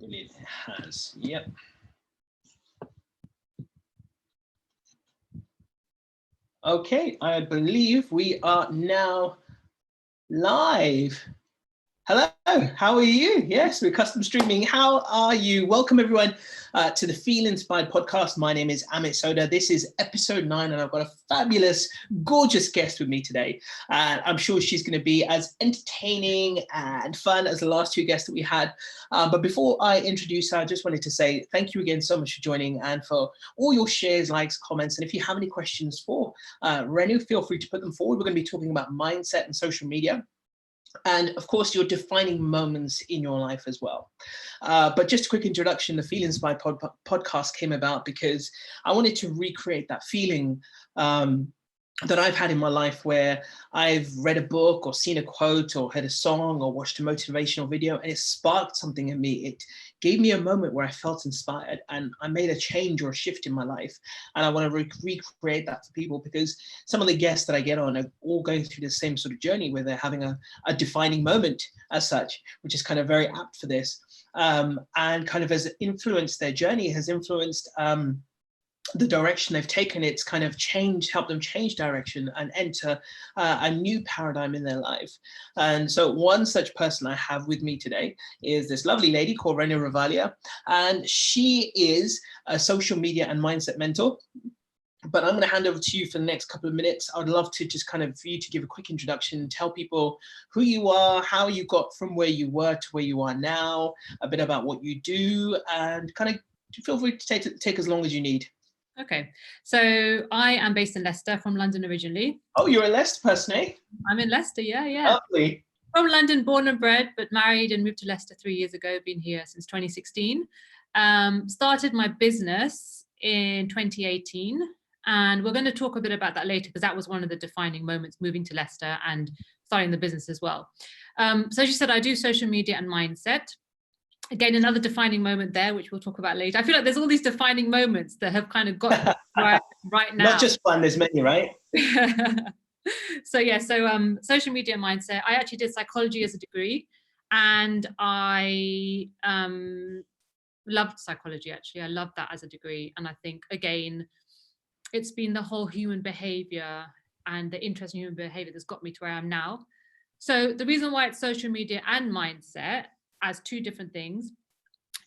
It has. Yep. Okay, I believe we are now live. Hello, how are you? Yes, we're custom streaming. How are you? Welcome everyone to the Feel Inspired podcast. My name is Amit Sodha. This is episode 9 and I've got a fabulous, gorgeous guest with me today. I'm sure she's going to be as entertaining and fun as the last 2 guests that we had. But before I introduce her, I just wanted to say thank you again so much for joining and for all your shares, likes, comments. And if you have any questions for Renu, feel free to put them forward. We're going to be talking about mindset and social media. And of course, your defining moments in your life as well. But just a quick introduction, the Feel Inspired podcast came about because I wanted to recreate that feeling that I've had in my life where I've read a book or seen a quote or heard a song or watched a motivational video and it sparked something in me. It gave me a moment where I felt inspired and I made a change or a shift in my life. And I want to recreate that for people because some of the guests that I get on are all going through the same sort of journey where they're having a defining moment as such, which is kind of very apt for this. And kind of has influenced their journey, has influenced the direction they've taken. It's kind of helped them change direction and enter a new paradigm in their life. And so one such person I have with me today is this lovely lady called Renu Ravalia, and she is a social media and mindset mentor. But I'm going to hand over to you for the next couple of minutes. I'd love to just kind of for you to give a quick introduction, tell people who you are, how you got from where you were to where you are now, a bit about what you do, and kind of feel free to take as long as you need. Okay, so I am based in Leicester, from London originally. Oh, you're a Leicester person, eh? I'm in Leicester, yeah. Lovely. From London, born and bred, but married and moved to Leicester 3 years ago. Been here since 2016. Started my business in 2018, and we're going to talk a bit about that later because that was one of the defining moments, moving to Leicester and starting the business as well. So as you said, I do social media and mindset. Again, another defining moment there, which we'll talk about later. I feel like there's all these defining moments that have kind of got right now. Not just one, there's many, right? So social media mindset. I actually did psychology as a degree, and I loved psychology. Actually, I loved that as a degree, and I think again, it's been the whole human behavior and the interest in human behavior that's got me to where I am now. So the reason why it's social media and mindset as 2 different things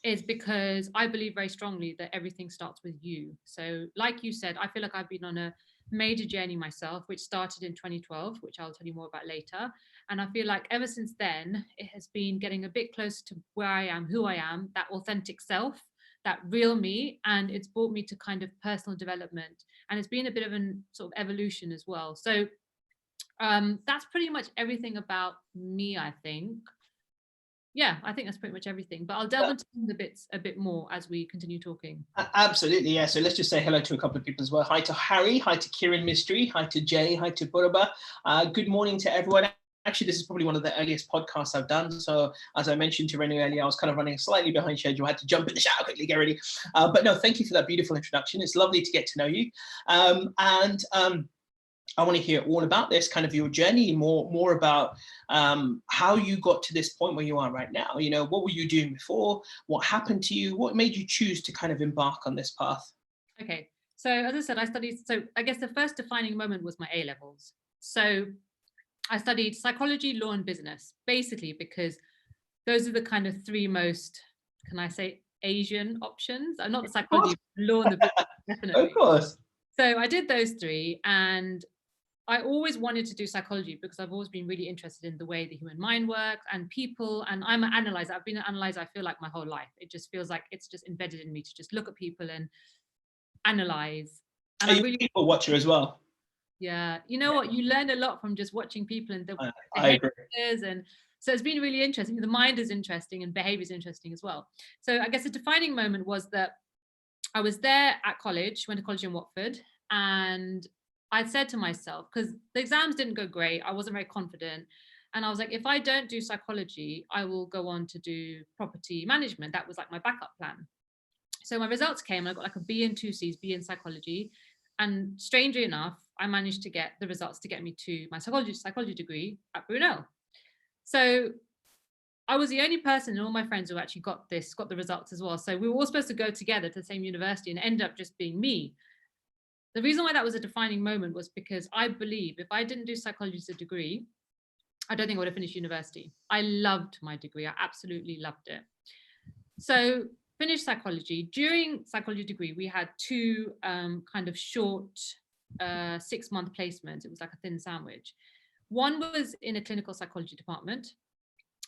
is because I believe very strongly that everything starts with you. So like you said, I feel like I've been on a major journey myself, which started in 2012, which I'll tell you more about later. And I feel like ever since then, it has been getting a bit closer to where I am, who I am, that authentic self, that real me. And it's brought me to kind of personal development. And it's been a bit of a sort of evolution as well. So that's pretty much everything about me, I think. Yeah, I think that's pretty much everything, but I'll delve into the bits a bit more as we continue talking. Absolutely, yeah. So let's just say hello to a couple of people as well. Hi to Harry, hi to Kieran Mystery, hi to Jay, hi to Buraba. Good morning to everyone. Actually, this is probably one of the earliest podcasts I've done. So as I mentioned to Renu earlier, I was kind of running slightly behind schedule. I had to jump in the shower quickly, get ready. But no, thank you for that beautiful introduction. It's lovely to get to know you. I want to hear all about this, kind of your journey, more about how you got to this point where you are right now. You know, what were you doing before? What happened to you? What made you choose to kind of embark on this path? Okay, so as I said, I guess the first defining moment was my A-levels. So I studied psychology, law, and business, basically because those are the kind of 3 most, can I say, Asian options? Not the psychology, law, and the business, definitely. Of course. So I did those 3, and I always wanted to do psychology because I've always been really interested in the way the human mind works and people. And I'm an analyzer. I've been an analyzer, I feel like, my whole life. It just feels like it's just embedded in me to just look at people and analyze. And Are you a people watcher as well? Yeah. You know what? You learn a lot from just watching people and the I agree. And so it's been really interesting. The mind is interesting and behavior is interesting as well. So I guess the defining moment was that I was there at college, went to college in Watford, and I said to myself, because the exams didn't go great, I wasn't very confident. And I was like, if I don't do psychology, I will go on to do property management. That was like my backup plan. So my results came, I got like a B in 2 C's, B in psychology. And strangely enough, I managed to get the results to get me to my psychology degree at Brunel. So I was the only person in all my friends who actually got the results as well. So we were all supposed to go together to the same university, and it ended up just being me. The reason why that was a defining moment was because I believe if I didn't do psychology as a degree, I don't think I would have finished university. I loved my degree. I absolutely loved it. So finished psychology. During psychology degree, we had two kind of short 6-month placements. It was like a thin sandwich. One was in a clinical psychology department,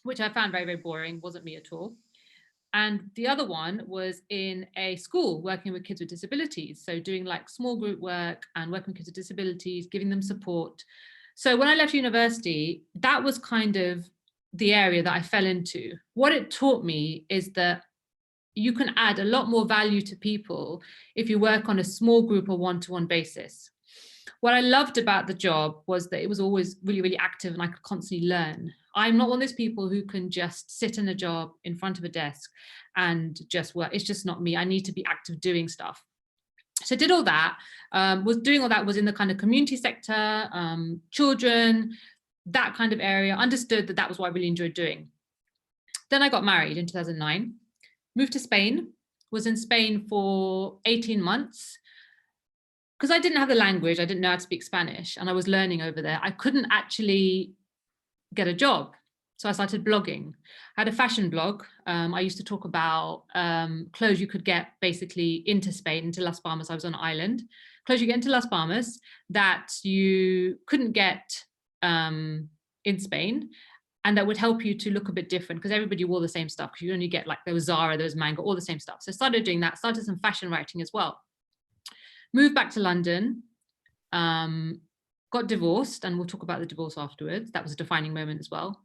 which I found very, very boring, wasn't me at all. And the other one was in a school working with kids with disabilities. So doing like small group work and working with kids with disabilities, giving them support. So when I left university, that was kind of the area that I fell into. What it taught me is that you can add a lot more value to people if you work on a small group or one-to-one basis. What I loved about the job was that it was always really, really active and I could constantly learn. I'm not one of those people who can just sit in a job in front of a desk and just work. It's just not me. I need to be active doing stuff. So I did all that, was in the kind of community sector, children, that kind of area, understood that that was what I really enjoyed doing. Then I got married in 2009, moved to Spain, was in Spain for 18 months. Because I didn't have the language, I didn't know how to speak Spanish, and I was learning over there. I couldn't actually get a job. So I started blogging. I had a fashion blog. I used to talk about clothes you could get basically into Spain, into Las Palmas. I was on an island. Clothes you get into Las Palmas that you couldn't get in Spain, and that would help you to look a bit different because everybody wore the same stuff. Because you only get like, there was Zara, there was Mango, all the same stuff. So I started doing that, started some fashion writing as well. Moved back to London, got divorced, and we'll talk about the divorce afterwards. That was a defining moment as well.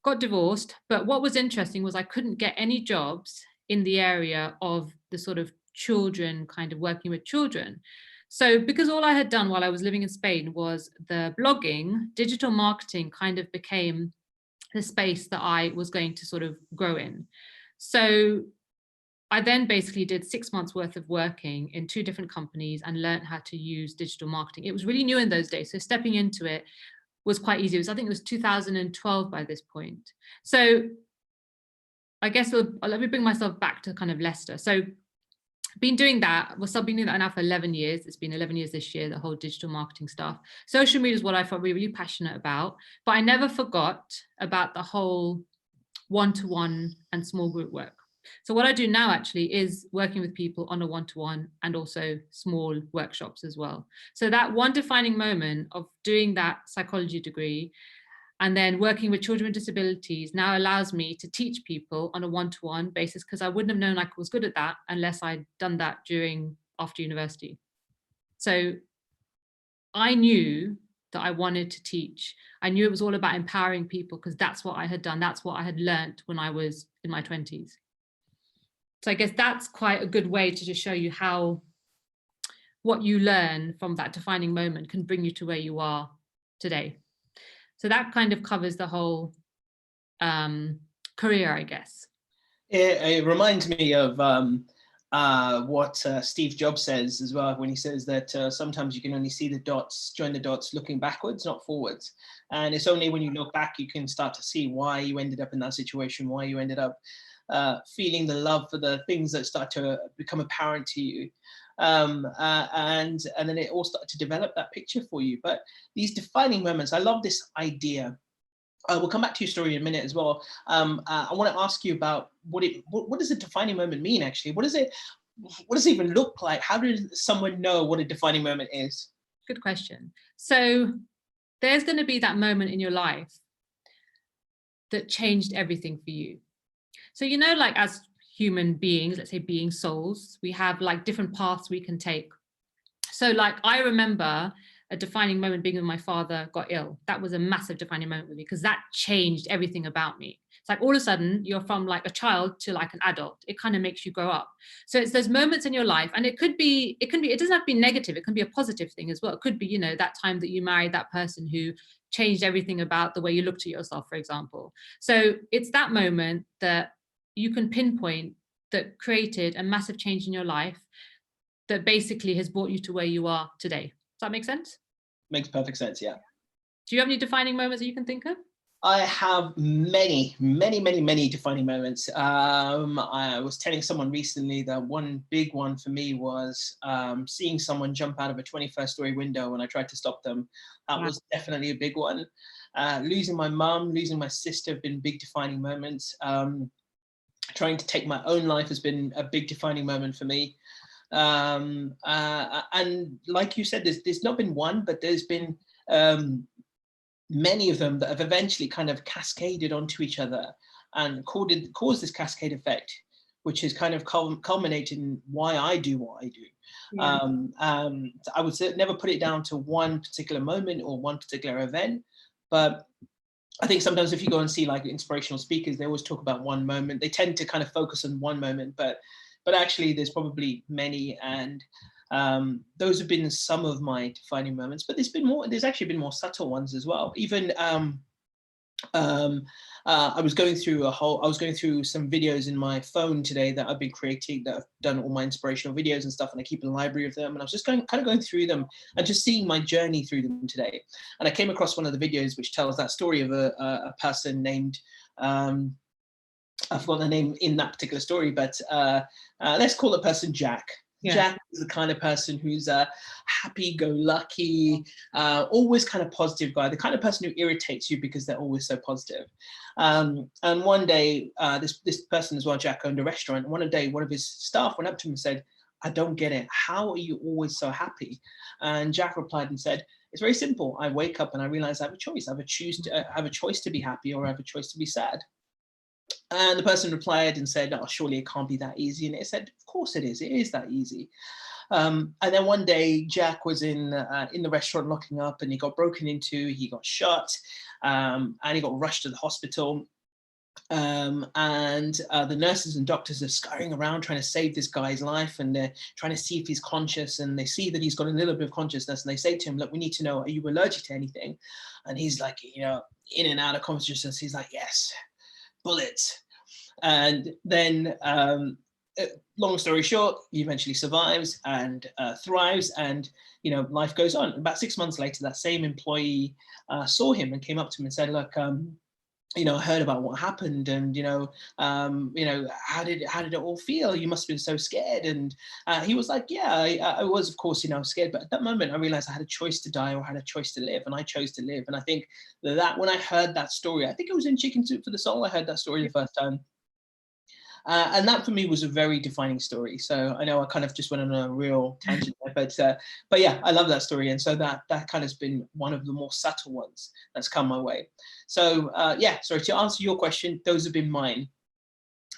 Got divorced, but what was interesting was I couldn't get any jobs in the area of the sort of children, kind of working with children. So because all I had done while I was living in Spain was the blogging, digital marketing kind of became the space that I was going to sort of grow in. So I then basically did 6 months worth of working in 2 different companies and learned how to use digital marketing. It was really new in those days. So stepping into it was quite easy. I think it was 2012 by this point. So I guess let me bring myself back to kind of Leicester. So been doing that, been doing that now for 11 years. It's been 11 years this year, the whole digital marketing stuff. Social media is what I felt really, really passionate about, but I never forgot about the whole one-to-one and small group work. So what I do now actually is working with people on a one-to-one and also small workshops as well. So that one defining moment of doing that psychology degree and then working with children with disabilities now allows me to teach people on a one-to-one basis, because I wouldn't have known I was good at that unless I'd done that after university. So I knew that I wanted to teach. I knew it was all about empowering people because that's what I had done. That's what I had learned when I was in my 20s. So I guess that's quite a good way to just show you how what you learn from that defining moment can bring you to where you are today. So that kind of covers the whole career, I guess. It reminds me of what Steve Jobs says as well, when he says that sometimes you can only see the dots, join the dots looking backwards, not forwards. And it's only when you look back, you can start to see why you ended up in that situation, why you ended up feeling the love for the things that start to become apparent to you. And then it all started to develop that picture for you. But these defining moments, I love this idea. We'll come back to your story in a minute as well. I want to ask you about what does a defining moment mean, actually? What does it even look like? How does someone know what a defining moment is? Good question. So there's going to be that moment in your life that changed everything for you. So, you know, like as human beings, let's say being souls, we have like different paths we can take. So like I remember a defining moment being when my father got ill. That was a massive defining moment with me because that changed everything about me. It's like all of a sudden you're from like a child to like an adult. It kind of makes you grow up. So it's those moments in your life, and it doesn't have to be negative. It can be a positive thing as well. It could be, you know, that time that you married that person who changed everything about the way you looked at yourself, for example. So it's that moment that you can pinpoint that created a massive change in your life that basically has brought you to where you are today. Does that make sense? Makes perfect sense, yeah. Do you have any defining moments that you can think of? I have many, many, many, many defining moments. I was telling someone recently that one big one for me was seeing someone jump out of a 21st story window when I tried to stop them. That Wow. was definitely a big one. Losing my mum, losing my sister have been big defining moments. Trying to take my own life has been a big defining moment for me. And like you said, there's not been one, but there's been many of them that have eventually kind of cascaded onto each other and caused this cascade effect, which has kind of culminated in why I do what I do. Yeah. I would say, never put it down to one particular moment or one particular event, but I think sometimes if you go and see like inspirational speakers, they always talk about one moment. They tend to kind of focus on one moment, but actually there's probably many, and those have been some of my defining moments. But there's actually been more subtle ones as well. Even I was going through some videos in my phone today that I've been creating, that I've done all my inspirational videos and stuff, and I keep a library of them. And I was just kind of going through them and just seeing my journey through them today. And I came across one of the videos which tells that story of a person named, I forgot the name in that particular story, but let's call the person Jack. Yeah. Jack is the kind of person who's a happy-go-lucky, always kind of positive guy, the kind of person who irritates you because they're always so positive. And one day, this person as well, Jack, owned a restaurant. One day, one of his staff went up to him and said, "I don't get it. How are you always so happy?" And Jack replied and said, "It's very simple. I wake up and I realize I have a choice. I have a choice to be happy, or I have a choice to be sad." And the person replied and said, "Oh, surely it can't be that easy." And it said, "Of course it is. It is that easy." And then one day, Jack was in the restaurant locking up, and he got broken into. He got shot, and he got rushed to the hospital. And the nurses and doctors are scurrying around trying to save this guy's life, and they're trying to see if he's conscious. And they see that he's got a little bit of consciousness, and they say to him, "Look, we need to know, are you allergic to anything?" And he's like, in and out of consciousness. He's like, "Yes, bullets." And then, long story short, he eventually survives and thrives, and life goes on. About 6 months later, that same employee saw him and came up to him and said, "Look, I heard about what happened, and how did it all feel? You must have been so scared." And he was like, "Yeah, I was, of course, scared, but at that moment I realized I had a choice to die or I had a choice to live, and I chose to live." And I think that when I heard that story, I think it was in Chicken Soup for the Soul, I heard that story the first time. And that for me was a very defining story. So I know I kind of just went on a real tangent there, but yeah, I love that story. And so that kind of has been one of the more subtle ones that's come my way. So yeah, sorry, to answer your question, those have been mine.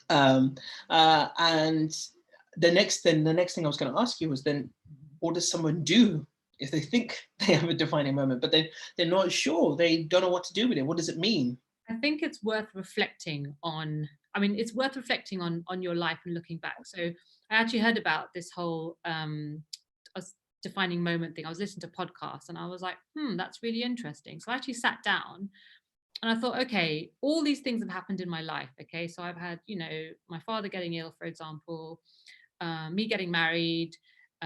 And the next thing I was going to ask you was, then what does someone do if they think they have a defining moment, but they're not sure, they don't know what to do with it? What does it mean? I think it's worth reflecting on. I mean, it's worth reflecting on your life and looking back. So I actually heard about this whole defining moment thing. I was listening to podcasts and I was like, that's really interesting. So I actually sat down and I thought, okay, all these things have happened in my life. Okay, so I've had, my father getting ill, for example, me getting married,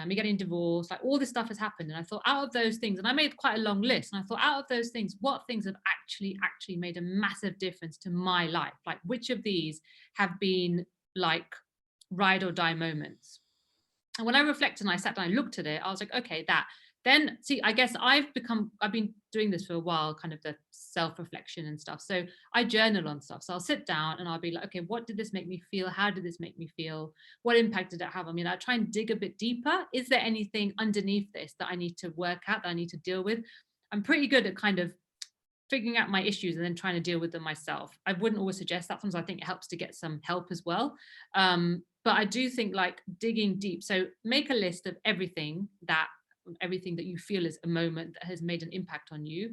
me getting divorced, like all this stuff has happened. And I thought, out of those things, and I made quite a long list, and I thought, out of those things, what things have actually made a massive difference to my life? Like, which of these have been like ride or die moments? And when I reflected and I sat down and looked at it, I was like, okay, that. Then see, I guess I've been doing this for a while, kind of the self-reflection and stuff. So I journal on stuff. So I'll sit down and I'll be like, okay, what did this make me feel? How did this make me feel? What impact did it have? I mean, I try and dig a bit deeper. Is there anything underneath this that I need to work out, that I need to deal with? I'm pretty good at kind of figuring out my issues and then trying to deal with them myself. I wouldn't always suggest that. Sometimes I think it helps to get some help as well. But I do think like digging deep. So make a list of everything that you feel is a moment that has made an impact on you.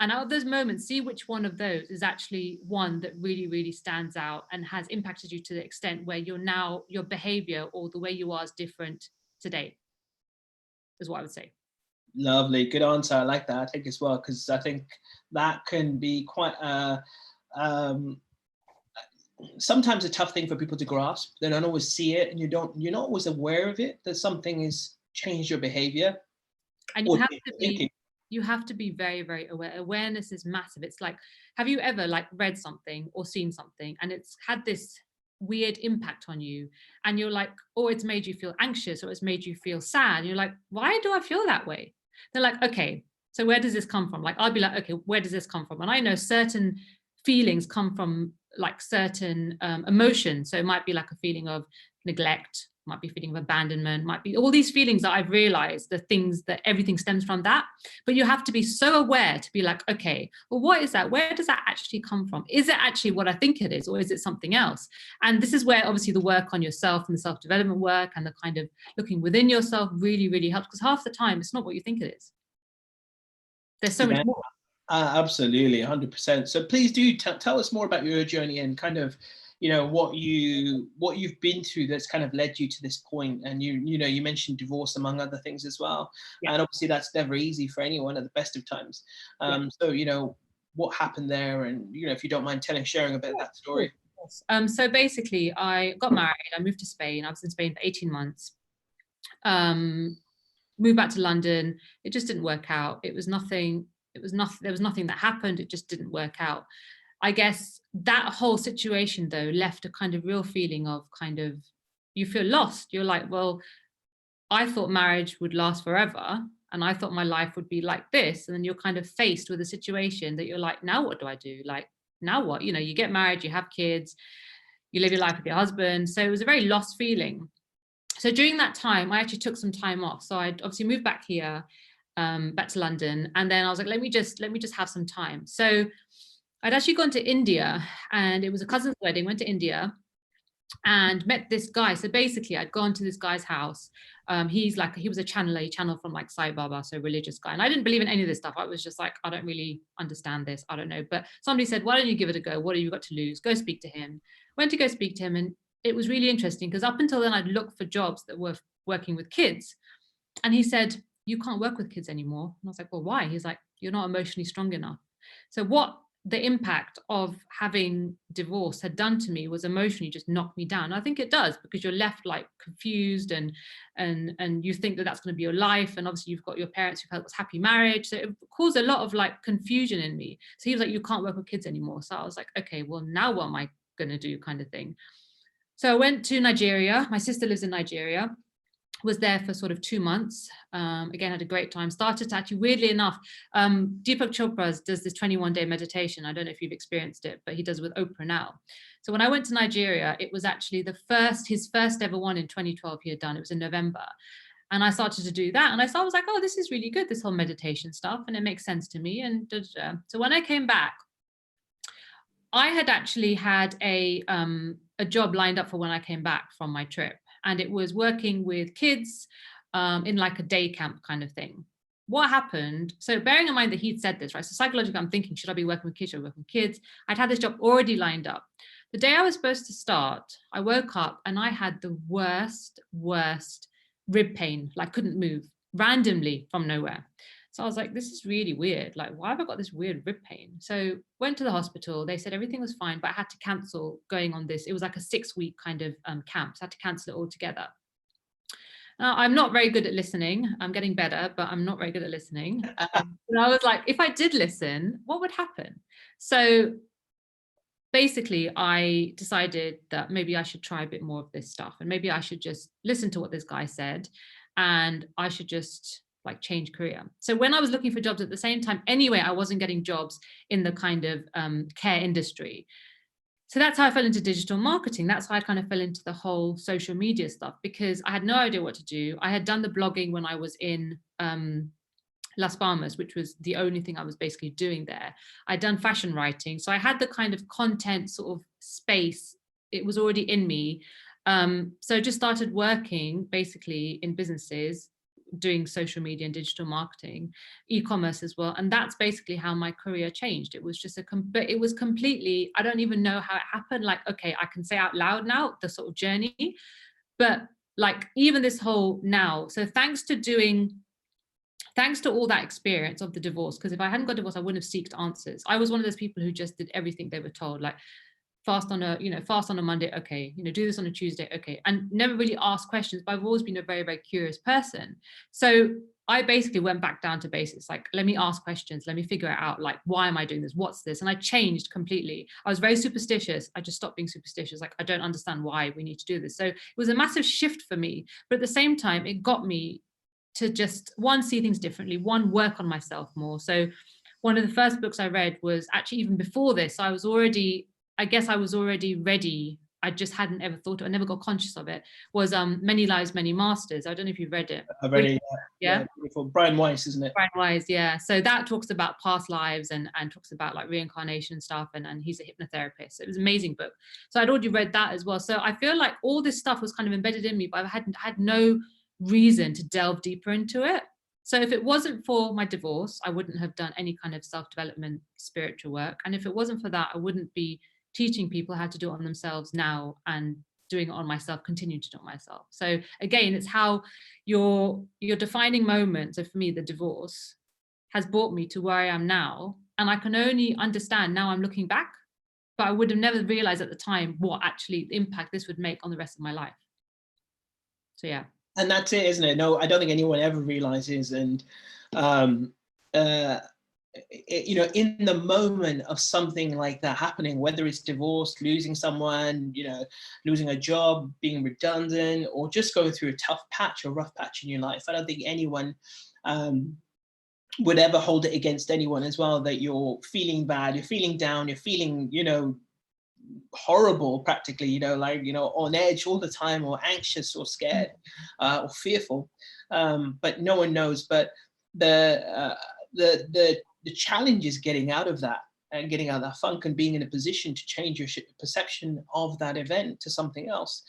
And out of those moments, see which one of those is actually one that really, really stands out and has impacted you to the extent where your behavior or the way you are is different today, is what I would say. Lovely, good answer. I like that. I think as well, because I think that can be quite sometimes a tough thing for people to grasp. They don't always see it, and you're not always aware of it, that something has changed your behavior. And you have to be thinking. you have to be very, very aware. Awareness is massive. It's like, have you ever like read something or seen something and it's had this weird impact on you, and you're like, oh, it's made you feel anxious, or it's made you feel sad. You're like, why do I feel that way? They're like, okay, so where does this come from? Like, I'll be like, okay, where does this come from? And I know certain feelings come from like certain emotions. So it might be like a feeling of neglect, might be a feeling of abandonment, might be all these feelings that I've realized, the things that everything stems from that. But you have to be so aware to be like, okay, well, what is that? Where does that actually come from? Is it actually what I think it is, or is it something else? And this is where obviously the work on yourself and the self-development work and the kind of looking within yourself really, really helps, because half the time it's not what you think it is. There's so much more. Absolutely, 100%. So please do tell us more about your journey and kind of, what you've been through that's kind of led you to this point. And you mentioned divorce among other things as well. Yeah. And obviously that's never easy for anyone at the best of times. So what happened there, and if you don't mind sharing a bit of that story. So basically, I got married. I moved to Spain. I was in Spain for 18 months. Moved back to London. It just didn't work out. There was nothing that happened. It just didn't work out. I guess that whole situation though left a kind of real feeling of kind of, you feel lost. You're like, well, I thought marriage would last forever, and I thought my life would be like this. And then you're kind of faced with a situation that you're like, now what do I do? Like, now what? You get married, you have kids, you live your life with your husband. So it was a very lost feeling. So during that time, I actually took some time off. So I obviously moved back here, back to London. And then I was like, let me just have some time. So I'd actually gone to India, and it was a cousin's wedding, went to India and met this guy. So basically I'd gone to this guy's house. He was a channeler, he channeled from like Sai Baba, so religious guy. And I didn't believe in any of this stuff. I was just like, I don't really understand this. I don't know. But somebody said, why don't you give it a go? What have you got to lose? Go speak to him. Went to go speak to him. And it was really interesting because up until then I'd looked for jobs that were working with kids. And he said, you can't work with kids anymore. And I was like, well, why? He's like, you're not emotionally strong enough. So what the impact of having divorce had done to me was emotionally just knocked me down. I think it does, because you're left like confused and you think that that's going to be your life. And obviously you've got your parents who've had this happy marriage. So it caused a lot of like confusion in me. So he was like, you can't work with kids anymore. So I was like, okay, well, now what am I going to do, kind of thing. So I went to Nigeria. My sister lives in Nigeria. Was there for sort of 2 months. Again, had a great time. Started to actually, weirdly enough, Deepak Chopra does this 21-day meditation. I don't know if you've experienced it, but he does it with Oprah now. So when I went to Nigeria, it was actually his first ever one in 2012 he had done. It was in November. And I started to do that. And I was like, oh, this is really good, this whole meditation stuff. And it makes sense to me. And so when I came back, I had actually had a job lined up for when I came back from my trip. And it was working with kids in like a day camp kind of thing. What happened? So bearing in mind that he'd said this, right? So psychologically, I'm thinking, should I be working with kids? Should I be working with kids? I'd had this job already lined up. The day I was supposed to start, I woke up and I had the worst rib pain, like couldn't move randomly from nowhere. So I was like, this is really weird. Like, why have I got this weird rib pain? So went to the hospital. They said everything was fine, but I had to cancel going on this. It was like a 6-week kind of camp. So I had to cancel it all together. Now, I'm not very good at listening. I'm getting better, but I'm not very good at listening. And I was like, if I did listen, what would happen? So basically, I decided that maybe I should try a bit more of this stuff. And maybe I should just listen to what this guy said. And I should just like change career. So when I was looking for jobs at the same time, anyway, I wasn't getting jobs in the kind of care industry. So that's how I fell into digital marketing. That's how I kind of fell into the whole social media stuff, because I had no idea what to do. I had done the blogging when I was in Las Palmas, which was the only thing I was basically doing there. I'd done fashion writing. So I had the kind of content sort of space. It was already in me. So I just started working basically in businesses, doing social media and digital marketing, e-commerce as well. And that's basically how my career changed. It was just it was completely, I don't even know how it happened. Like, okay, I can say out loud now, the sort of journey, but like even this whole now. So thanks to all that experience of the divorce, because if I hadn't got divorced, I wouldn't have sought answers. I was one of those people who just did everything they were told, like fast on a Monday, okay, do this on a Tuesday, okay, and never really asked questions. But I've always been a very, very curious person. So I basically went back down to basics. Like, let me ask questions. Let me figure it out. Like, why am I doing this? What's this? And I changed completely. I was very superstitious. I just stopped being superstitious. Like, I don't understand why we need to do this. So it was a massive shift for me. But at the same time, it got me to just, one, see things differently, one, work on myself more. So one of the first books I read was actually even before this. I was already ready. I just hadn't ever thought of it. I never got conscious of it. Was Many Lives, Many Masters. I don't know if you've read it. I've read it. Yeah. Beautiful. Brian Weiss, isn't it? Brian Weiss, yeah. So that talks about past lives and talks about like reincarnation stuff. And he's a hypnotherapist. It was an amazing book. So I'd already read that as well. So I feel like all this stuff was kind of embedded in me, but I had no reason to delve deeper into it. So if it wasn't for my divorce, I wouldn't have done any kind of self-development, spiritual work. And if it wasn't for that, I wouldn't be teaching people how to do it on themselves now and doing it on myself, continue to do it myself. So again, it's how your defining moment. So for me, the divorce has brought me to where I am now. And I can only understand now I'm looking back, but I would have never realized at the time what actually the impact this would make on the rest of my life. So yeah. And that's it, isn't it? No, I don't think anyone ever realizes. And you know, in the moment of something like that happening, whether it's divorce, losing someone, you know, losing a job, being redundant, or just going through a tough patch or rough patch in your life, I don't think anyone would ever hold it against anyone as well, that you're feeling bad, you're feeling down, you're feeling, you know, horrible practically, you know, like, you know, on edge all the time, or anxious or scared or fearful, but no one knows. But the challenge is getting out of that, and getting out of that funk, and being in a position to change your perception of that event to something else.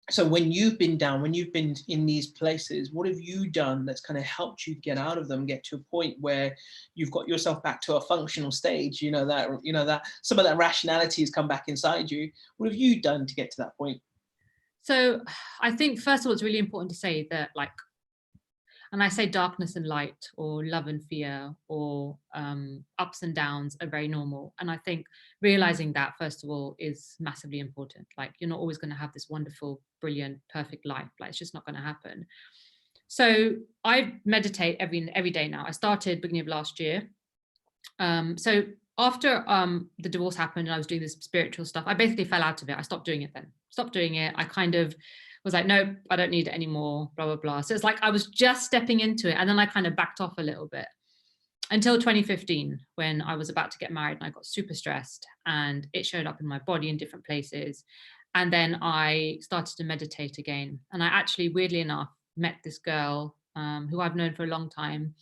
So when you've been down, when you've been in these places, what have you done that's kind of helped you get out of them, get to a point where you've got yourself back to a functional stage, you know, that some of that rationality has come back inside you? What have you done to get to that point? So I think, first of all, it's really important to say that, like, and I say darkness and light, or love and fear, or ups and downs are very normal. And I think realizing that, first of all, is massively important. Like, you're not always going to have this wonderful, brilliant, perfect life. Like, it's just not going to happen. So I meditate every day now. I started beginning of last year. So after the divorce happened and I was doing this spiritual stuff, I basically fell out of it. I stopped doing it then. Stopped doing it. I kind of was like, nope, I don't need it anymore, blah, blah, blah. So it's like I was just stepping into it. And then I kind of backed off a little bit until 2015, when I was about to get married and I got super stressed and it showed up in my body in different places. And then I started to meditate again. And I actually, weirdly enough, met this girl who I've known for a long time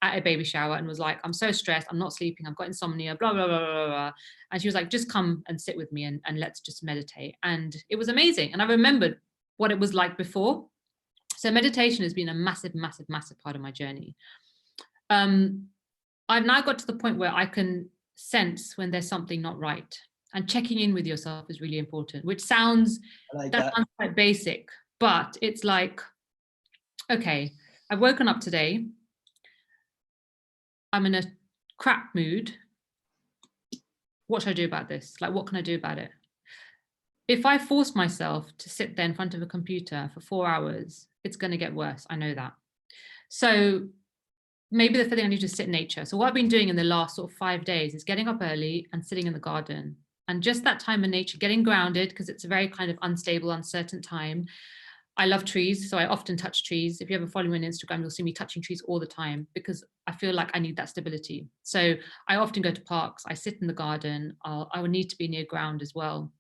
at a baby shower, and was like, I'm so stressed, I'm not sleeping, I've got insomnia, blah, blah, blah, blah, blah. And she was like, just come and sit with me and let's just meditate. And it was amazing. And I remembered what it was like before. So meditation has been a massive, massive, massive part of my journey. I've now got to the point where I can sense when there's something not right. And checking in with yourself is really important, which sounds, that sounds quite basic, but it's like, okay, I've woken up today, I'm in a crap mood. What should I do about this? Like, what can I do about it? If I force myself to sit there in front of a computer for 4 hours, it's going to get worse. I know that. So maybe the thing I need to sit in nature. So what I've been doing in the last sort of 5 days is getting up early and sitting in the garden, and just that time in nature, getting grounded, because it's a very kind of unstable, uncertain time. I love trees, so I often touch trees. If you ever follow me on Instagram, you'll see me touching trees all the time, because I feel like I need that stability. So I often go to parks, I sit in the garden, I would need to be near ground as well.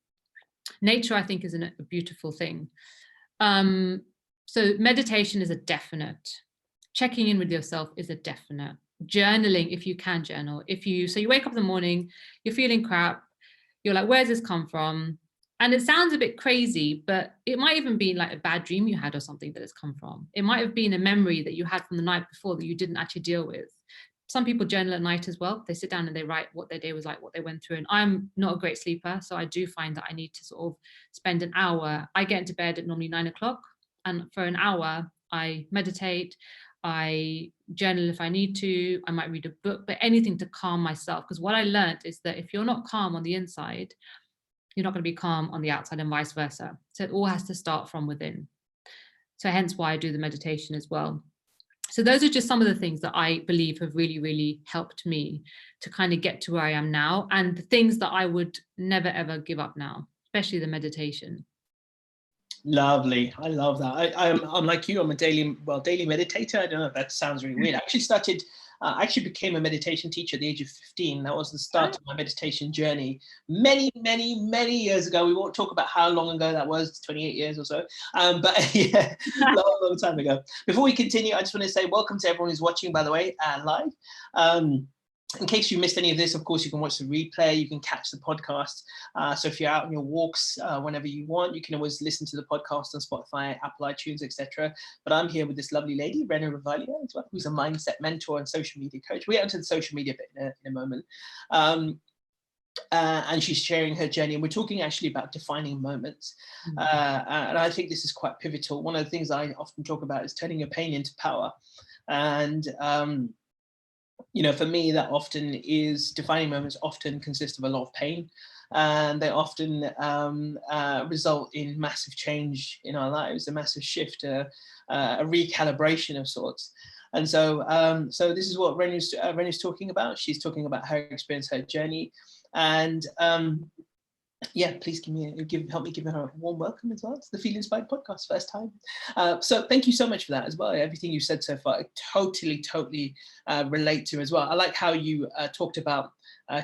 Nature, I think, is a beautiful thing. So meditation is a definite. Checking in with yourself is a definite. Journaling, if you can journal. So you wake up in the morning, you're feeling crap, you're like, where's this come from? And it sounds a bit crazy, but it might even be like a bad dream you had or something that it's come from. It might have been a memory that you had from the night before that you didn't actually deal with. Some people journal at night as well. They sit down and they write what their day was like, what they went through. And I'm not a great sleeper, so I do find that I need to sort of spend an hour. I get into bed at normally 9 o'clock, and for an hour, I meditate, I journal if I need to, I might read a book, but anything to calm myself. Because what I learned is that if you're not calm on the inside, you're not going to be calm on the outside, and vice versa. So it all has to start from within. So hence why I do the meditation as well. So those are just some of the things that I believe have really, really helped me to kind of get to where I am now, and the things that I would never, ever give up now, especially the meditation. Lovely. I love that. I'm like you. I'm a daily meditator. I don't know if that sounds really weird. I actually became a meditation teacher at the age of 15. That was the start of my meditation journey many, many, many years ago. We won't talk about how long ago that was, 28 years or so. But yeah, long, long time ago. Before we continue, I just want to say welcome to everyone who's watching, by the way, live. In case you missed any of this, of course, you can watch the replay. You can catch the podcast. So if you're out on your walks, whenever you want, you can always listen to the podcast on Spotify, Apple, iTunes, etc. But I'm here with this lovely lady, Renu Ravalia, as well, who's a mindset mentor and social media coach. We'll get into the social media bit in a moment. And she's sharing her journey. And we're talking actually about defining moments. And I think this is quite pivotal. One of the things I often talk about is turning your pain into power. And for me, that often is defining moments often consist of a lot of pain, and they often result in massive change in our lives, a massive shift, a recalibration of sorts. And so this is what Renu's talking about. She's talking about her experience, her journey, and please help me give her a warm welcome as well. It's the Feel Inspired podcast, first time. So thank you so much for that as well. Everything you said so far, I totally relate to as well. I like how you talked about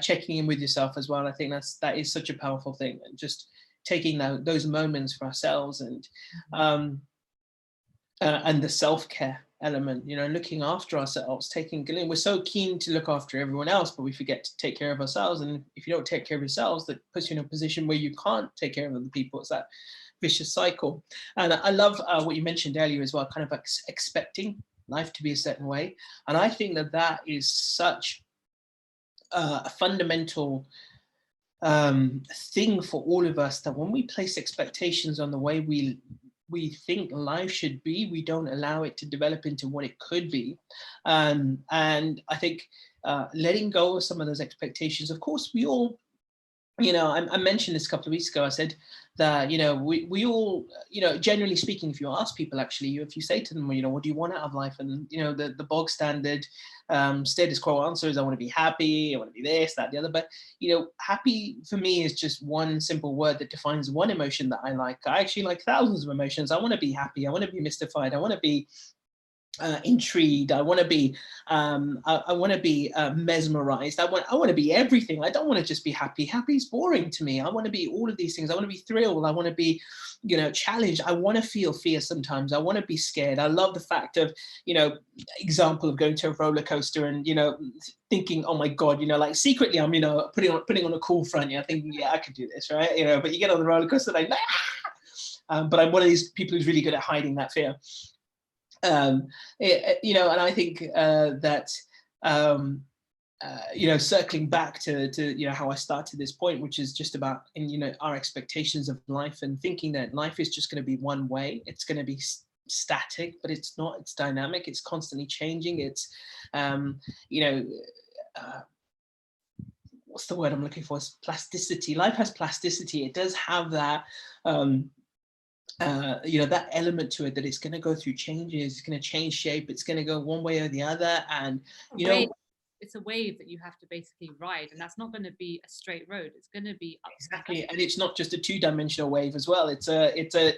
checking in with yourself as well. I think that is such a powerful thing, and just taking those moments for ourselves, and the self-care element, looking after ourselves, we're so keen to look after everyone else, but we forget to take care of ourselves. And if you don't take care of yourselves, that puts you in a position where you can't take care of other people. It's that vicious cycle. And I love what you mentioned earlier as well, kind of expecting life to be a certain way. And I think that is such a fundamental thing for all of us, that when we place expectations on the way we think life should be, we don't allow it to develop into what it could be. And I think letting go of some of those expectations, of course, we all, I mentioned this a couple of weeks ago. I said that, we all, generally speaking, if you ask people, actually, if you say to them, what do you want out of life? And, the bog standard status quo answer is, I want to be happy. I want to be this, that, the other. But, happy for me is just one simple word that defines one emotion that I like. I actually like thousands of emotions. I want to be happy. I want to be mystified. I want to be intrigued. I want to be mesmerized. I want to be everything. I don't want to just be happy. Happy is boring to me. I want to be all of these things. I want to be thrilled. I want to be challenged. I want to feel fear sometimes. I want to be scared. I love the fact of example of going to a roller coaster and thinking, oh my god, like secretly I'm putting on a cool front, thinking, yeah, I could do this, right? But you get on the roller coaster like but I'm one of these people who's really good at hiding that fear. And I think that circling back to how I started this point, which is just about our expectations of life, and thinking that life is just going to be one way. It's going to be static, but it's not. It's dynamic. It's constantly changing. It's what's the word I'm looking for? It's plasticity. Life has plasticity. It does have that that element to it, that it's going to go through changes. It's going to change shape. It's going to go one way or the other. And it's a wave that you have to basically ride, and that's not going to be a straight road. It's going to be up exactly. And it's not just a 2-dimensional wave as well. It's a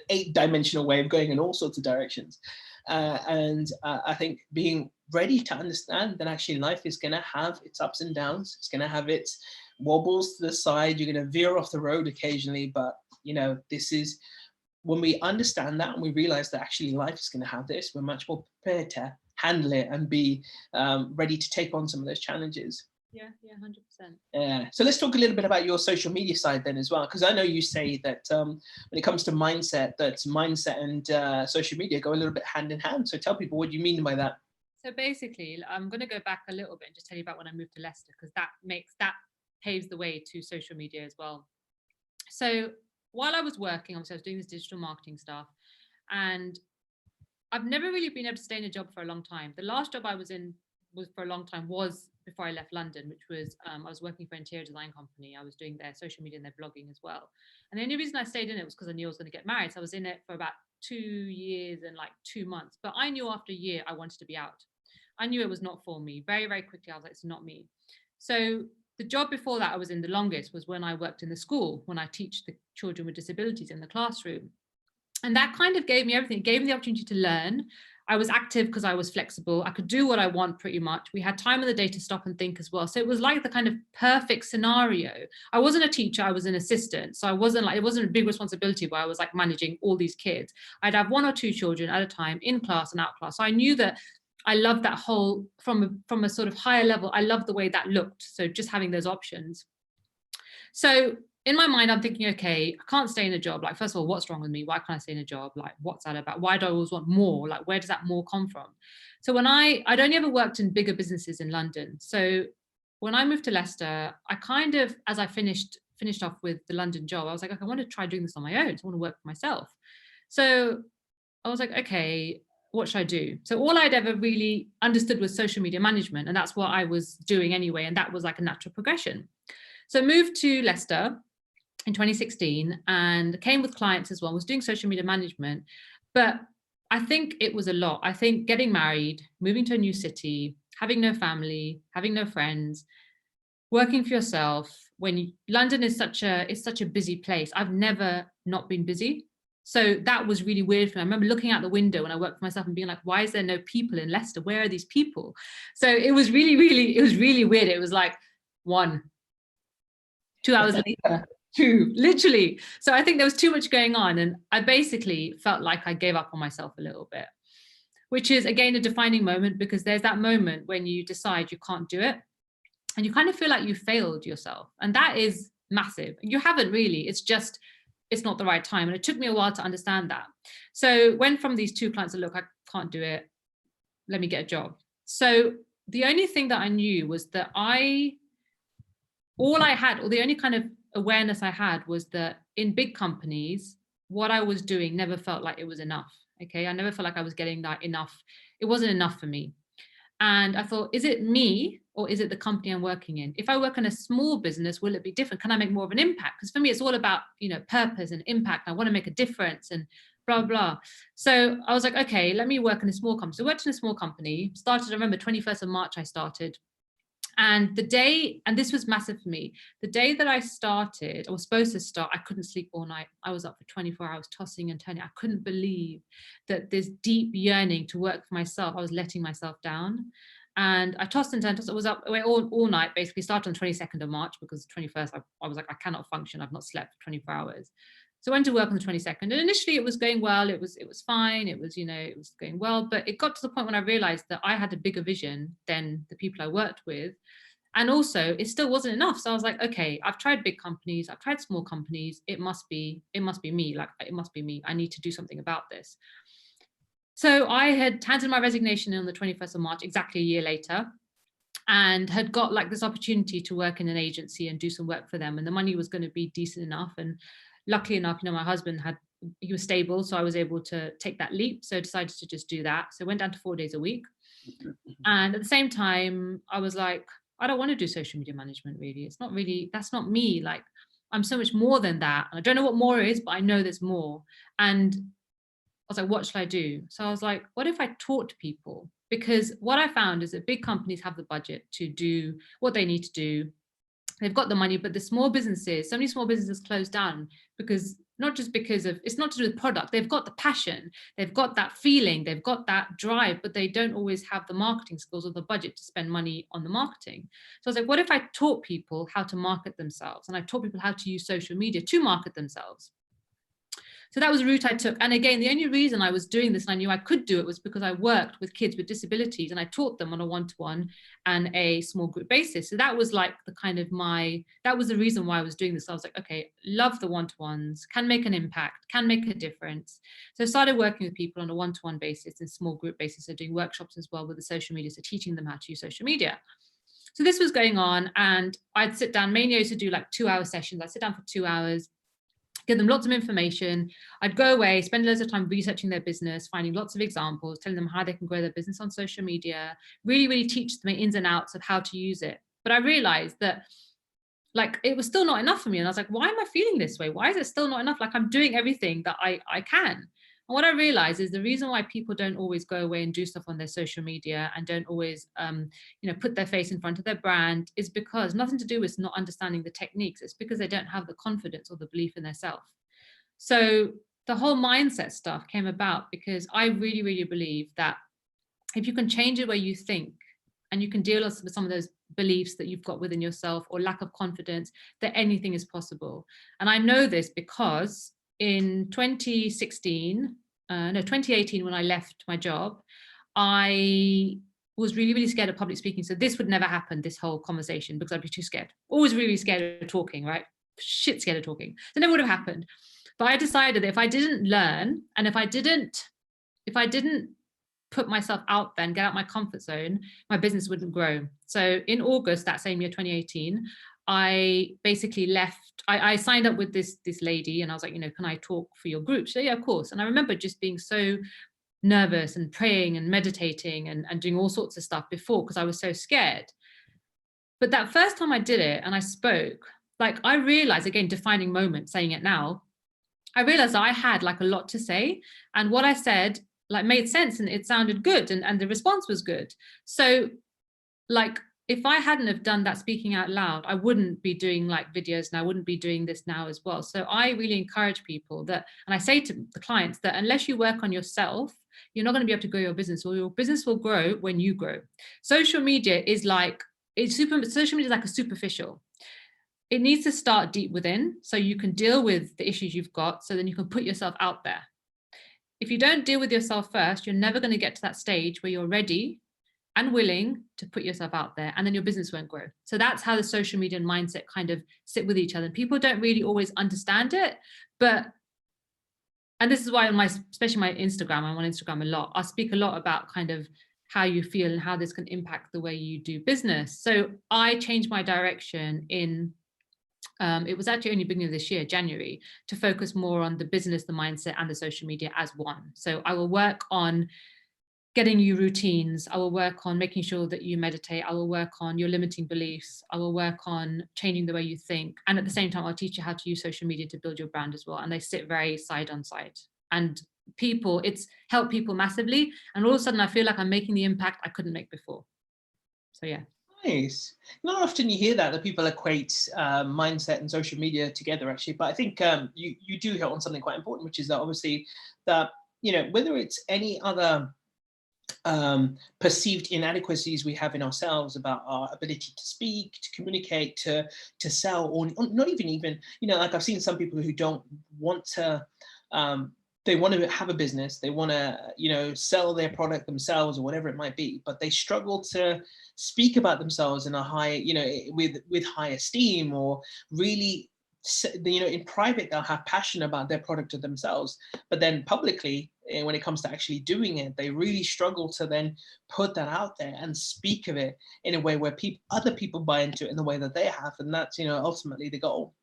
8-dimensional wave going in all sorts of directions. I think being ready to understand that actually life is going to have its ups and downs. It's going to have its wobbles to the side. You're going to veer off the road occasionally, but this is when we understand that, and we realize that actually life is going to have this, we're much more prepared to handle it and be ready to take on some of those challenges. Yeah, 100%. Yeah. So let's talk a little bit about your social media side then as well, because I know you say that when it comes to mindset, that mindset and social media go a little bit hand in hand. So tell people what you mean by that. So basically, I'm going to go back a little bit and just tell you about when I moved to Leicester, because that paves the way to social media as well. So while I was working, obviously I was doing this digital marketing stuff, and I've never really been able to stay in a job for a long time. The last job I was in was for a long time was before I left London, which was I was working for an interior design company. I was doing their social media and their blogging as well. And the only reason I stayed in it was because I knew I was going to get married. So I was in it for about 2 years and like 2 months. But I knew after a year I wanted to be out. I knew it was not for me. Very, very quickly, I was like, it's not me. So the job before that I was in the longest was when I worked in the school, when I teach the children with disabilities in the classroom. And that kind of gave me everything. It gave me the opportunity to learn. I was active because I was flexible. I could do what I want pretty much. We had time in the day to stop and think as well. So it was like the kind of perfect scenario. I wasn't a teacher, I was an assistant. So I wasn't like, it wasn't a big responsibility where I was like managing all these kids. I'd have 1 or 2 children at a time in class and out class. So I knew that I loved that whole, from a sort of higher level, I loved the way that looked. So just having those options. So in my mind, I'm thinking, okay, I can't stay in a job. Like, first of all, what's wrong with me? Why can't I stay in a job? Like, what's that about? Why do I always want more? Like, where does that more come from? So when I'd only ever worked in bigger businesses in London. So when I moved to Leicester, I kind of, as I finished off with the London job, I was like, I want to try doing this on my own. I want to work for myself. So I was like, okay, what should I do? So all I'd ever really understood was social media management. And that's what I was doing anyway. And that was like a natural progression. So I moved to Leicester in 2016 and came with clients as well, was doing social media management. But I think it was a lot. I think getting married, moving to a new city, having no family, having no friends, working for yourself, London is such a busy place. I've never not been busy. So that was really weird for me. I remember looking out the window when I worked for myself and being like, why is there no people in Leicester? Where are these people? So it was really weird. It was like 1, 2 hours later, 2, literally. So I think there was too much going on. And I basically felt like I gave up on myself a little bit, which is again a defining moment, because there's that moment when you decide you can't do it and you kind of feel like you failed yourself. And that is massive. You haven't really, it's not the right time. And it took me a while to understand that. So went from these 2 clients, look, I can't do it. Let me get a job. So the only thing that I knew was that the only kind of awareness I had was that in big companies, what I was doing never felt like it was enough. Okay. I never felt like I was getting that enough. It wasn't enough for me. And I thought, is it me or is it the company I'm working in? If I work in a small business, will it be different? Can I make more of an impact? Because for me, it's all about, purpose and impact. I want to make a difference and blah, blah. So I was like, okay, let me work in a small company. So I worked in a small company, I remember 21st of March, I started. And this was massive for me, the day that I started, I was supposed to start, I couldn't sleep all night. I was up for 24 hours tossing and turning. I couldn't believe that this deep yearning to work for myself, I was letting myself down. And I tossed and turned. I was up all night, basically started on 22nd of March, because 21st, I was like, I cannot function. I've not slept for 24 hours. So I went to work on the 22nd, and initially it was going well. It was fine. It was going well, but it got to the point when I realized that I had a bigger vision than the people I worked with. And also it still wasn't enough. So I was like, okay, I've tried big companies, I've tried small companies. It must be me. Like, it must be me. I need to do something about this. So I had handed my resignation in on the 21st of March, exactly a year later, and had got like this opportunity to work in an agency and do some work for them. And the money was going to be decent enough. And luckily enough, my husband he was stable. So I was able to take that leap. So I decided to just do that. So I went down to 4 days a week. And at the same time, I was like, I don't want to do social media management, really. That's not me. Like, I'm so much more than that. I don't know what more is, but I know there's more. And I was like, what should I do? So I was like, what if I taught people? Because what I found is that big companies have the budget to do what they need to do. They've got the money, but the small businesses, so many small businesses close down because it's not to do with product. They've got the passion, they've got that feeling, they've got that drive, but they don't always have the marketing skills or the budget to spend money on the marketing. So I was like, what if I taught people how to market themselves? And I taught people how to use social media to market themselves. So that was a route I took. And again, the only reason I was doing this and I knew I could do it was because I worked with kids with disabilities and I taught them on a one-to-one and a small group basis. So that was like that was the reason why I was doing this. So I was like, okay, love the one-to-ones, can make an impact, can make a difference. So I started working with people on a one-to-one basis and small group basis. So doing workshops as well with the social media. So teaching them how to use social media. So this was going on and I'd sit down, mainly I used to do like 2-hour sessions. I'd sit down for 2 hours, give them lots of information. I'd go away, spend loads of time researching their business, finding lots of examples, telling them how they can grow their business on social media, really, really teach them the ins and outs of how to use it. But I realized that like it was still not enough for me. And I was like, why am I feeling this way? Why is it still not enough? Like I'm doing everything that I can. And what I realized is the reason why people don't always go away and do stuff on their social media and don't always, put their face in front of their brand is because nothing to do with not understanding the techniques. It's because they don't have the confidence or the belief in themselves. So the whole mindset stuff came about because I really, really believe that if you can change the way you think and you can deal with some of those beliefs that you've got within yourself or lack of confidence, that anything is possible. And I know this because in 2018, when I left my job, I was really, really scared of public speaking. So this would never happen, this whole conversation, because I'd be too scared. Always really scared of talking, right? Shit scared of talking. So it never would have happened. But I decided that if I didn't learn and if I didn't put myself out there and get out my comfort zone, my business wouldn't grow. So in August that same year, 2018, I basically left. I signed up with this lady and I was like, can I talk for your group? She said, yeah, of course. And I remember just being so nervous and praying and meditating and doing all sorts of stuff before because I was so scared. But that first time I did it and I spoke, like I realized, again, defining moment, saying it now, I realized I had like a lot to say. And what I said like made sense and it sounded good and the response was good. So like, if I hadn't have done that speaking out loud, I wouldn't be doing like videos and I wouldn't be doing this now as well. So I really encourage people that, and I say to the clients that unless you work on yourself, you're not going to be able to grow your business, or your business will grow when you grow. Social media is like, social media is like a superficial. It needs to start deep within so you can deal with the issues you've got, so then you can put yourself out there. If you don't deal with yourself first, you're never going to get to that stage where you're ready and willing to put yourself out there, and then your business won't grow. So that's how the social media and mindset kind of sit with each other. And people don't really always understand it, and this is why especially my Instagram, I'm on Instagram a lot. I speak a lot about kind of how you feel and how this can impact the way you do business. So I changed my direction in, it was actually only beginning of this year, January, to focus more on the business, the mindset, and the social media as one. So I will work on getting you routines. I will work on making sure that you meditate. I will work on your limiting beliefs. I will work on changing the way you think. And at the same time, I'll teach you how to use social media to build your brand as well. And they sit very side on side. And it's helped people massively. And all of a sudden, I feel like I'm making the impact I couldn't make before. So yeah. Nice. Not often you hear that people equate mindset and social media together, actually. But I think you do hit on something quite important, which is that obviously that, whether it's any other perceived inadequacies we have in ourselves about our ability to speak, to communicate, to sell, or not even, like I've seen some people who don't want to, they want to have a business, they want to, sell their product themselves or whatever it might be, but they struggle to speak about themselves in a high, with high esteem, or really, in private, they'll have passion about their product or themselves, but then publicly, when it comes to actually doing it, they really struggle to then put that out there and speak of it in a way where other people buy into it in the way that they have. And that's, ultimately the goal.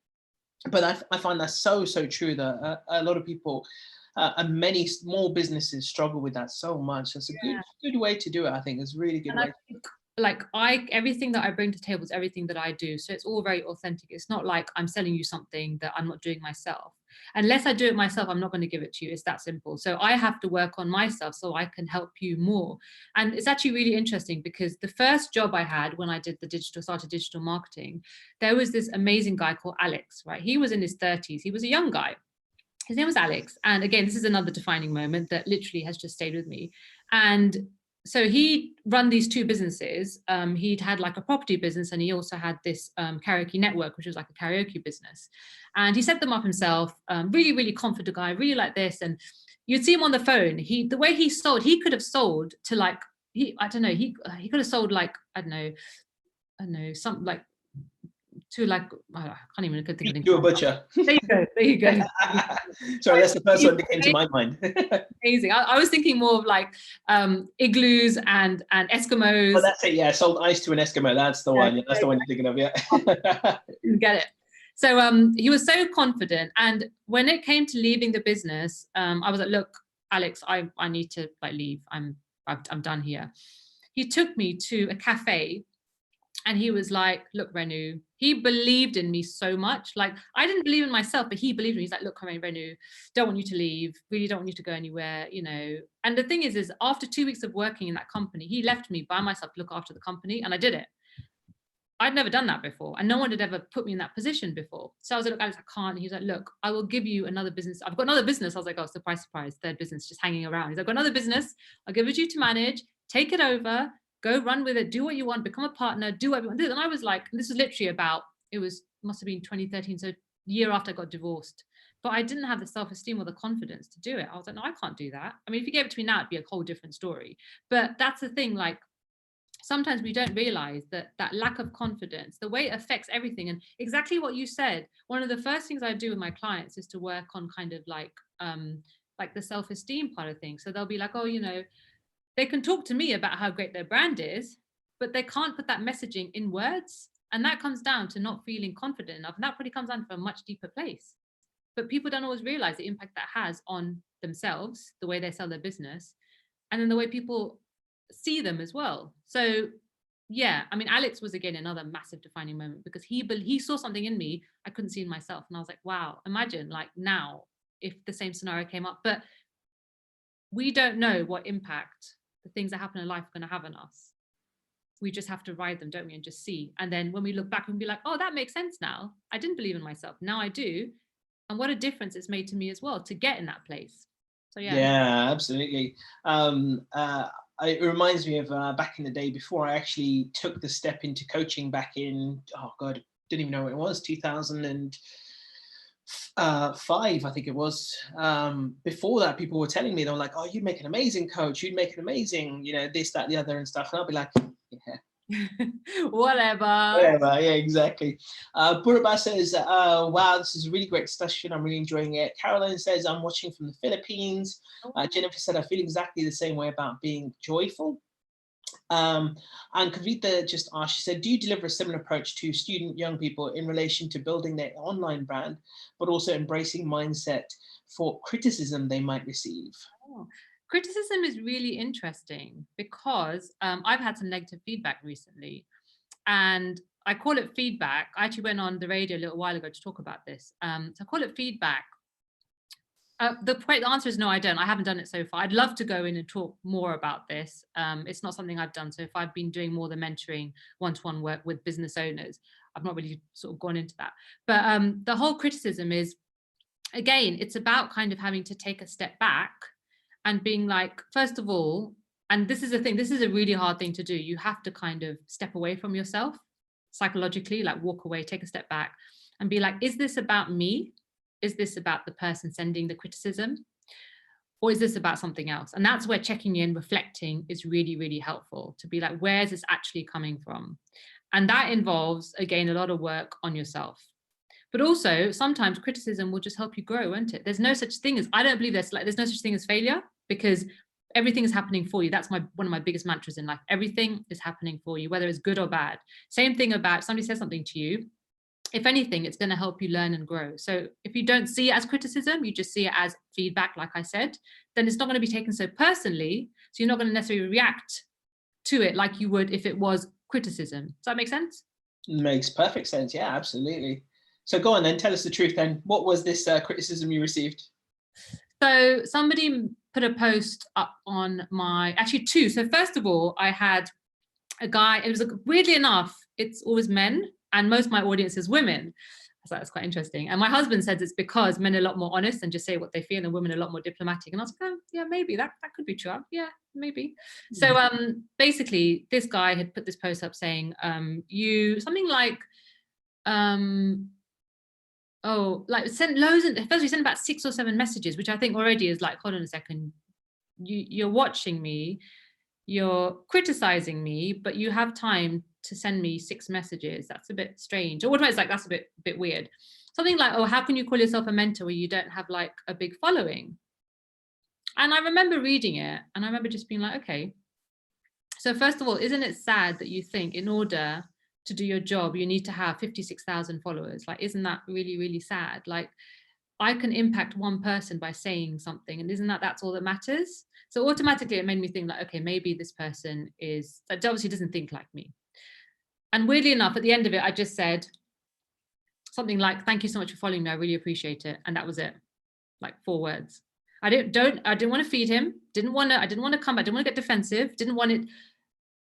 But I find that so true that a lot of people and many small businesses struggle with that so much. It's a good way to do it. I think it's a really good way. Like everything that I bring to the table is everything that I do. So it's all very authentic. It's not like I'm selling you something that I'm not doing myself. Unless I do it myself, I'm not going to give it to you. It's that simple. So I have to work on myself so I can help you more. And it's actually really interesting because the first job I had when I started digital marketing, there was this amazing guy called Alex, right? He was in his 30s. He was a young guy. His name was Alex. And again, this is another defining moment that literally has just stayed with me. And so he run these two businesses. He'd had like a property business, and he also had this karaoke network, which was like a karaoke business. And he set them up himself. Really, really confident guy, really like this. And you'd see him on the phone. The way he sold, he could have sold to like, he could have sold like, I don't know, something like, to like, I can't even think of anything. To a butcher. There you go. Sorry, that's the first one that came to my mind. Amazing. I was thinking more of like igloos and Eskimos. Oh, that's it. Yeah, sold ice to an Eskimo. That's the one. Yeah, that's the one you're thinking of. Yeah. Get it. So he was so confident. And when it came to leaving the business, I was like, look, Alex, I need to like leave. I'm done here. He took me to a cafe and he was like, look, Renu, he believed in me so much. Like, I didn't believe in myself, but he believed in me. He's like, look, come on, Renu, don't want you to leave. Really don't want you to go anywhere, you know. And the thing is after 2 weeks of working in that company, he left me by myself to look after the company. And I did it. I'd never done that before. And no one had ever put me in that position before. So I was like, look, Alex, I can't. And he was like, look, I will give you another business. I've got another business. I was like, oh, surprise, surprise, third business just hanging around. He's like, I've got another business. I'll give it to you to manage. Take it over. Go run with it. Do what you want. Become a partner. Do what you want. And I was like, this was literally must have been 2013. So year after I got divorced. But I didn't have the self-esteem or the confidence to do it. I was like, no, I can't do that. I mean, if you gave it to me now, it'd be a whole different story. But that's the thing, like, sometimes we don't realize that lack of confidence, the way it affects everything. And exactly what you said, one of the first things I do with my clients is to work on kind of like the self-esteem part of things. So they'll be like, oh, you know, they can talk to me about how great their brand is, but they can't put that messaging in words. And that comes down to not feeling confident enough. And that probably comes down from a much deeper place. But people don't always realize the impact that has on themselves, the way they sell their business, and then the way people see them as well. So yeah, I mean, Alex was again another massive defining moment because he saw something in me I couldn't see in myself. And I was like, wow, imagine like now if the same scenario came up. But we don't know what impact the things that happen in life are going to have on us. We just have to ride them, don't we? And just see. And then when we look back and be like, oh, that makes sense now. I didn't believe in myself. Now I do. And what a difference it's made to me as well to get in that place. So yeah. Yeah, absolutely. It reminds me of back in the day before I actually took the step into coaching back in, oh God, didn't even know what it was, 2005, I think it was. Before that, people were telling me, they were like, oh, you'd make an amazing coach, you'd make an amazing, you know, this, that, the other and stuff. And I'll be like, yeah. Whatever. Yeah, exactly. Buraba says, wow, this is a really great discussion. I'm really enjoying it. Caroline says, I'm watching from the Philippines. Jennifer said, I feel exactly the same way about being joyful. And Kavita just asked, she said, do you deliver a similar approach to student young people in relation to building their online brand, but also embracing mindset for criticism they might receive? Oh. Criticism is really interesting because I've had some negative feedback recently and I call it feedback. I actually went on the radio a little while ago to talk about this. So I call it feedback. The answer is no, I don't. I haven't done it so far. I'd love to go in and talk more about this. It's not something I've done. So if I've been doing more the mentoring one-to-one work with business owners, I've not really sort of gone into that. But the whole criticism is, again, it's about kind of having to take a step back and being like, first of all, and this is the thing, this is a really hard thing to do. You have to kind of step away from yourself psychologically, like walk away, take a step back and be like, is this about me? Is this about the person sending the criticism? Or is this about something else? And that's where checking in, reflecting is really, really helpful to be like, where is this actually coming from? And that involves, again, a lot of work on yourself. But also sometimes criticism will just help you grow, won't it? There's no such thing as, I don't believe there's no such thing as failure because everything is happening for you. That's one of my biggest mantras in life. Everything is happening for you, whether it's good or bad. Same thing about somebody says something to you. If anything, it's going to help you learn and grow. So if you don't see it as criticism, you just see it as feedback, like I said, then it's not going to be taken so personally. So you're not going to necessarily react to it like you would if it was criticism. Does that make sense? Makes perfect sense. Yeah, absolutely. So go on then, tell us the truth then. What was this criticism you received? So somebody put a post up on actually two. So first of all, I had a guy, it was weirdly enough, it's always men and most of my audience is women. So that's quite interesting. And my husband says it's because men are a lot more honest and just say what they feel and women are a lot more diplomatic. And I was like, oh, yeah, maybe that could be true. Yeah, maybe. So basically this guy had put this post up saying, something like, sent loads and first we sent about 6 or 7 messages, which I think already is like, hold on a second, you're watching me, you're criticizing me, but you have time to send me 6 messages. That's a bit strange. Or it's like, that's a bit weird. Something like, oh, how can you call yourself a mentor where you don't have like a big following? And I remember reading it and I remember just being like, okay. So first of all, isn't it sad that you think in order to do your job, you need to have 56,000 followers. Like, isn't that really, really sad? Like, I can impact one person by saying something, and isn't that's all that matters? So automatically it made me think like, okay, maybe this person is, that obviously doesn't think like me. And weirdly enough, at the end of it, I just said something like, thank you so much for following me, I really appreciate it. And that was it. Like 4 words. I didn't want to feed him. I didn't want to come back. Didn't want to get defensive. Didn't want it.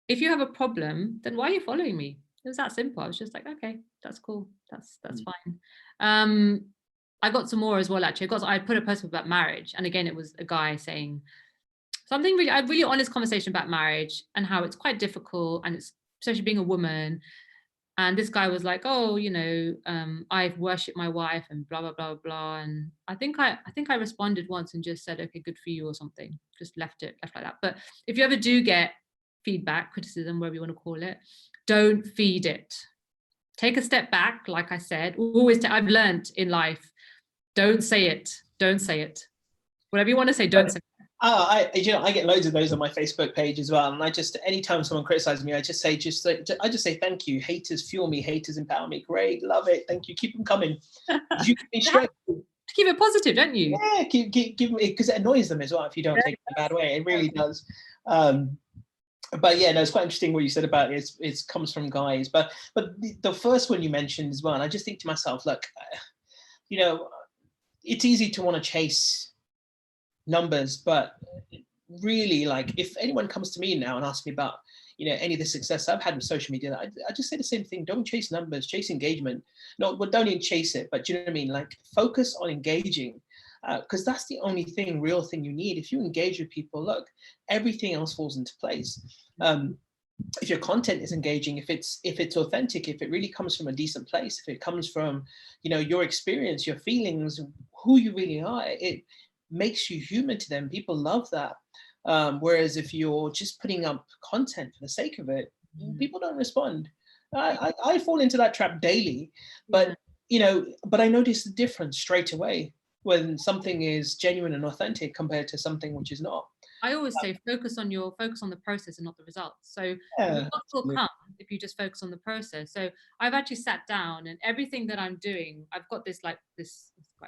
If you have a problem, then why are you following me? It was that simple. I was just like, okay, that's cool. That's fine. I got some more as well, actually. I put a post about marriage. And again, it was a guy saying something a really honest conversation about marriage and how it's quite difficult, and it's especially being a woman. And this guy was like, oh, I've worshipped my wife and blah, blah, blah, blah. And I think I responded once and just said, okay, good for you or something. Just left like that. But if you ever do get feedback, criticism, whatever you want to call it, don't feed it. Take a step back. Like I said, I've learned in life, don't say it. Don't say it. Whatever you want to say, don't say it. I get loads of those on my Facebook page as well. And anytime someone criticizes me, I just say thank you. Haters fuel me. Haters empower me. Great, love it. Thank you. Keep them coming. You can be straight. To keep it positive, don't you? Yeah, keep because it annoys them as well if you don't take it in a bad way. It really does. But yeah, no, it's quite interesting what you said about it. It comes from guys. But the first one you mentioned as well, and I just think to myself, look, it's easy to want to chase numbers, but really, like, if anyone comes to me now and asks me about any of the success I've had with social media, I just say the same thing. Don't chase numbers, chase engagement. No, well, don't even chase it, but do you know what I mean? Like, focus on engaging, because that's the only real thing you need. If you engage with people, look, everything else falls into place. If your content is engaging, if it's authentic, if it really comes from a decent place, if it comes from your experience, your feelings, who you really are, it makes you human to them. People love that. Whereas if you're just putting up content for the sake of it, people don't respond. I fall into that trap daily, but but I notice the difference straight away when something is genuine and authentic compared to something which is not. I always say focus on the process and not the results. So Yeah, results will come if you just focus on the process. So I've actually sat down, and everything that I'm doing, I've got this right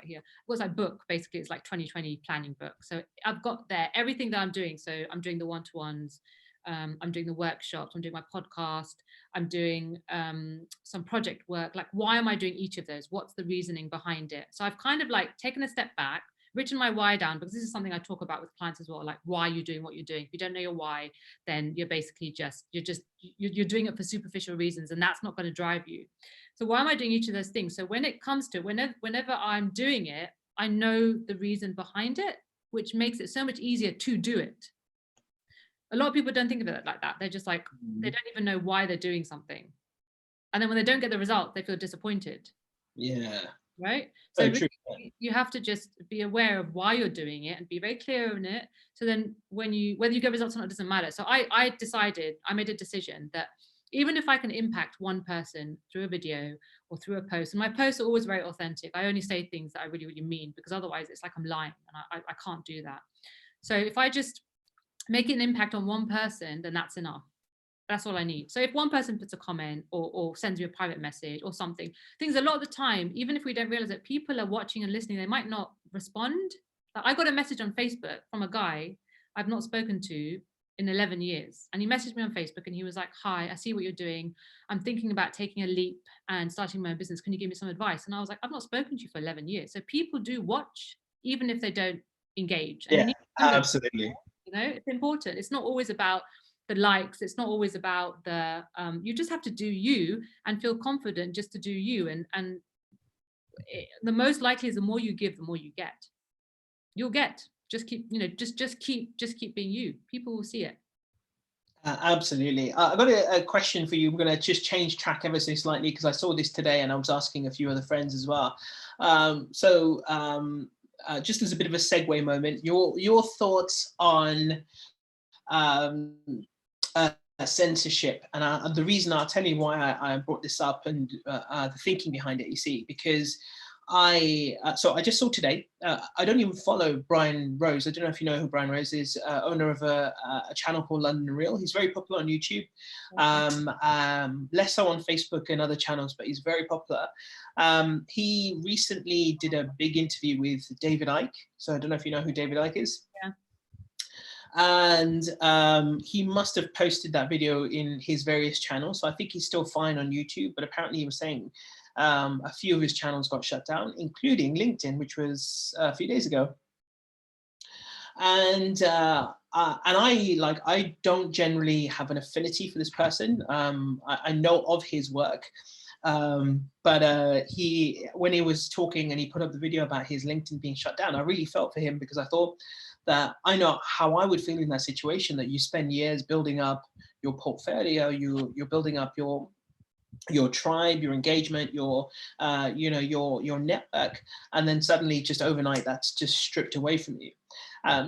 here. What's that book? Basically, it's like 2020 planning book. So I've got there everything that I'm doing. So I'm doing the one-to-ones, I'm doing the workshops, I'm doing my podcast, I'm doing some project work. Like, why am I doing each of those? What's the reasoning behind it? So I've kind of like taken a step back, written my why down, because this is something I talk about with clients as well. Like, why you're doing what you're doing. If you don't know your why, then you're basically you're doing it for superficial reasons, and that's not going to drive you. So why am I doing each of those things? So when it comes to whenever I'm doing it, I know the reason behind it, which makes it so much easier to do it. A lot of people don't think of it like that. They're just like, they don't even know why they're doing something. And then when they don't get the result, they feel disappointed. Yeah. Right? So really, you have to just be aware of why you're doing it and be very clear on it. So then whether you get results or not, it doesn't matter. So I made a decision that even if I can impact one person through a video or through a post, and my posts are always very authentic. I only say things that I really, really mean, because otherwise it's like I'm lying, and I can't do that. So if I just make an impact on one person, then that's enough. That's all I need. So if one person puts a comment or sends me a private message or something, things a lot of the time, even if we don't realize that people are watching and listening, they might not respond. Like, I got a message on Facebook from a guy I've not spoken to in 11 years. And he messaged me on Facebook and he was like, hi, I see what you're doing. I'm thinking about taking a leap and starting my own business. Can you give me some advice? And I was like, I've not spoken to you for 11 years. So people do watch, even if they don't engage. And absolutely. It's important. It's not always about the likes. It's not always about the you just have to do you and feel confident just to do you. And the most likely is the more you give, the more you get. You'll get. Just keep, just keep being you. People will see it. Absolutely. I've got a question for you. We're going to just change track ever so slightly, because I saw this today and I was asking a few other friends as well. Just as a bit of a segue moment, your thoughts on censorship. And the reason, I'll tell you why I brought this up, and the thinking behind it, you see, because So I just saw today, I don't even follow Brian Rose. I don't know if you know who Brian Rose is, owner of a channel called London Real. He's very popular on YouTube, less so on Facebook and other channels, but he's very popular. He recently did a big interview with David Icke. So I don't know if you know who David Icke is. Yeah. And he must have posted that video in his various channels. So I think he's still fine on YouTube, but apparently he was saying a few of his channels got shut down, including LinkedIn, which was a few days ago. And I don't generally have an affinity for this person. I know of his work, but when he was talking and he put up the video about his LinkedIn being shut down, I really felt for him, because I thought that I know how I would feel in that situation, that you spend years building up your portfolio, you're building up your tribe, your engagement, your network, and then suddenly just overnight that's just stripped away from you.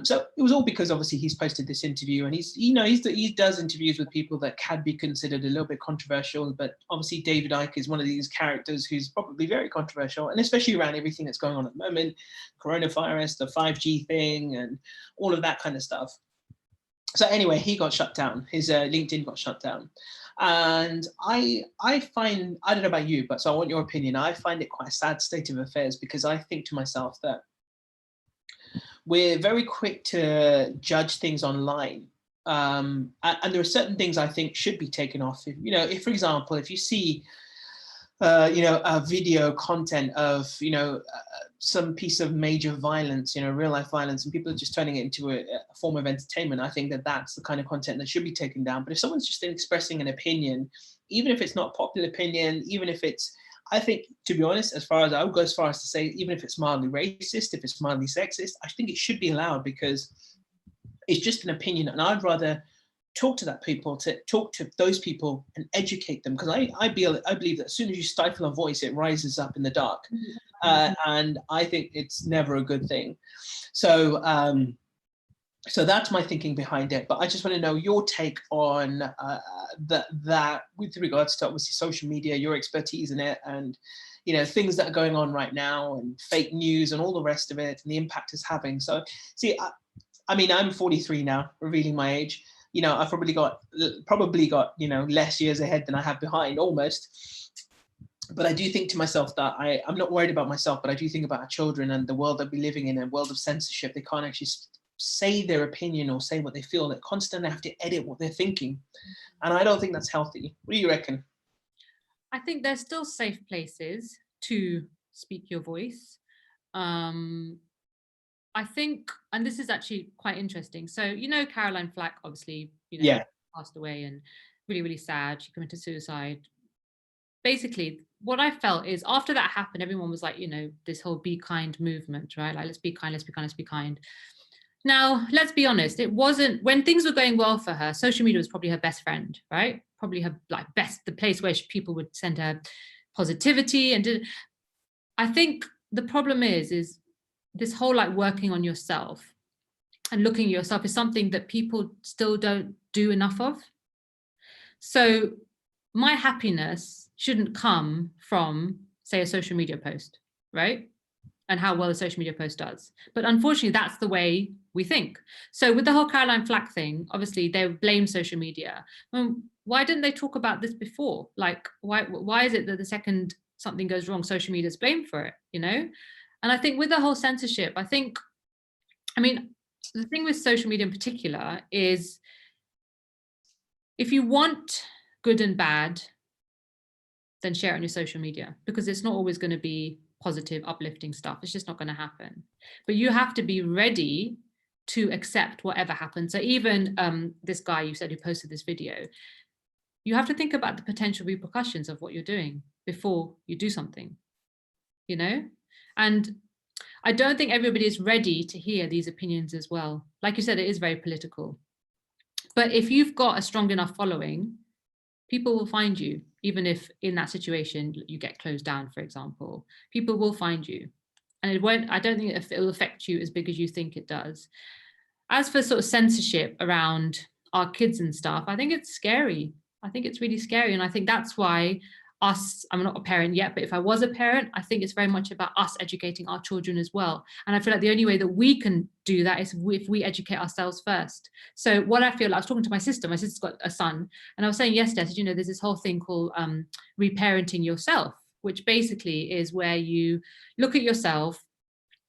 So it was all because obviously he's posted this interview, and he does interviews with people that can be considered a little bit controversial, but obviously David Icke is one of these characters who's probably very controversial, and especially around everything that's going on at the moment, coronavirus, the 5G thing, and all of that kind of stuff. So anyway, he got shut down. His LinkedIn got shut down. And I find, I don't know about you, but so I want your opinion. I find it quite a sad state of affairs, because I think to myself that we're very quick to judge things online. And there are certain things I think should be taken off. If for example, if you see, a video content of, some piece of major violence, real life violence, and people are just turning it into a form of entertainment, I think that that's the kind of content that should be taken down. But if someone's just expressing an opinion, even if it's not a popular opinion, even if it's, I think, to be honest, I would go as far as to say, even if it's mildly racist, if it's mildly sexist, I think it should be allowed, because it's just an opinion. And I'd rather talk to those people and educate them, because I believe that as soon as you stifle a voice, it rises up in the dark. And I think it's never a good thing. So that's my thinking behind it. But I just want to know your take on that with regards to obviously social media, your expertise in it, and things that are going on right now, and fake news and all the rest of it, and the impact it's having. So see, I'm 43 now, revealing my age. I've probably got less years ahead than I have behind, almost. But I do think to myself that I'm not worried about myself, but I do think about our children and the world that we're living in, a world of censorship. They can't actually say their opinion or say what they feel. They constantly have to edit what they're thinking. And I don't think that's healthy. What do you reckon? I think there's still safe places to speak your voice. I think, and this is actually quite interesting. So, Caroline Flack, obviously, passed away, and really, really sad. She committed suicide. Basically, what I felt is after that happened, everyone was like, this whole be kind movement, right? Like, let's be kind, let's be kind, let's be kind. Now, let's be honest. It wasn't, when things were going well for her, social media was probably her best friend, right? Probably her the place where people would send her positivity. And I think the problem is this whole working on yourself and looking at yourself is something that people still don't do enough of. So my happiness shouldn't come from, say, a social media post, right? And how well a social media post does. But unfortunately, that's the way we think. So with the whole Caroline Flack thing, obviously they blame social media. Why didn't they talk about this before? Why is it that the second something goes wrong, social media is blamed for it, And I think with the whole censorship, the thing with social media in particular is, if you want good and bad, then share it on your social media, because it's not always going to be positive, uplifting stuff. It's just not going to happen. But you have to be ready to accept whatever happens. So even this guy you said who posted this video, you have to think about the potential repercussions of what you're doing before you do something, And I don't think everybody is ready to hear these opinions as well. Like you said, it is very political. But if you've got a strong enough following, people will find you, even if in that situation you get closed down, for example. People will find you. And I don't think it'll affect you as big as you think it does. As for sort of censorship around our kids and stuff, I think it's scary. I think it's really scary. And I think that's why us, I'm not a parent yet, but if I was a parent, I think it's very much about us educating our children as well. And I feel like the only way that we can do that is if we educate ourselves first. So what I feel like, I was talking to my sister's got a son, and I was saying yesterday, I said, you know, there's this whole thing called reparenting yourself, which basically is where you look at yourself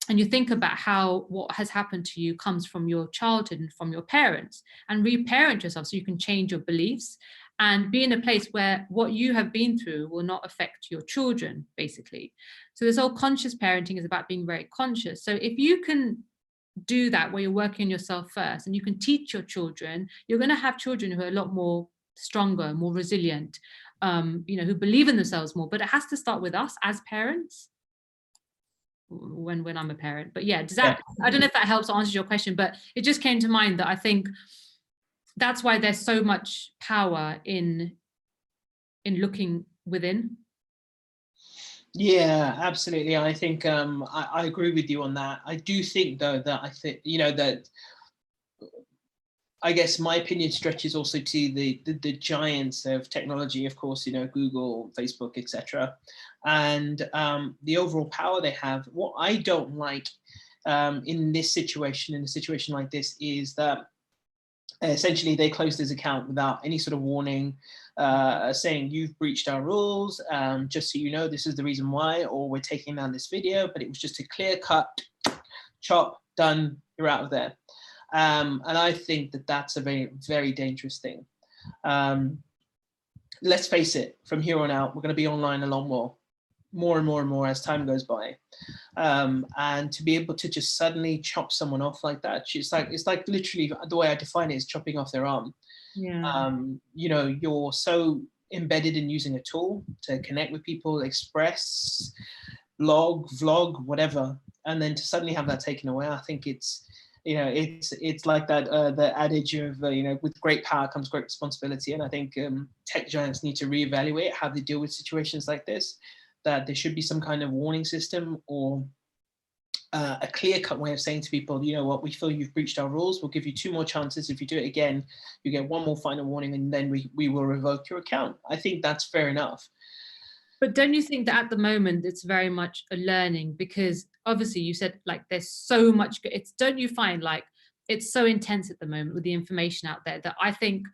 and you think about how what has happened to you comes from your childhood and from your parents, and reparent yourself so you can change your beliefs and be in a place where what you have been through will not affect your children, basically. So this whole conscious parenting is about being very conscious. So if you can do that where you're working on yourself first and you can teach your children, you're going to have children who are a lot more stronger, more resilient, you know, who believe in themselves more. But it has to start with us as parents. When I'm a parent. But yeah, does that, I don't know if that helps answer your question, but it just came to mind that I think that's why there's so much power in looking within. Yeah, absolutely. I think I agree with you on that. I do think though that I think, you know, that I guess my opinion stretches also to the giants of technology, of course, you know, Google, Facebook, etc. And the overall power they have. What I don't like in this situation, in a situation like this, is that essentially they closed his account without any sort of warning, saying you've breached our rules, just so you know, this is the reason why, or we're taking down this video. But it was just a clear cut, chop, done, you're out of there. And I think that that's a very, very dangerous thing. Let's face it, from here on out, we're going to be online a lot more and more as time goes by. And to be able to just suddenly chop someone off like that, it's like literally the way I define it is chopping off their arm. Yeah. You know, you're so embedded in using a tool to connect with people, express, blog, vlog, whatever, and then to suddenly have that taken away, I think it's, you know, it's like that the adage of you know, with great power comes great responsibility. And I think tech giants need to reevaluate how they deal with situations like this. That there should be some kind of warning system, or a clear-cut way of saying to people, you know what, we feel you've breached our rules. We'll give you 2 more chances. If you do it again, you get 1 more final warning, and then we will revoke your account. I think that's fair enough. But don't you think that at the moment it's very much a learning? Because obviously you said like there's so much, it's, don't you find like it's so intense at the moment with the information out there that I think,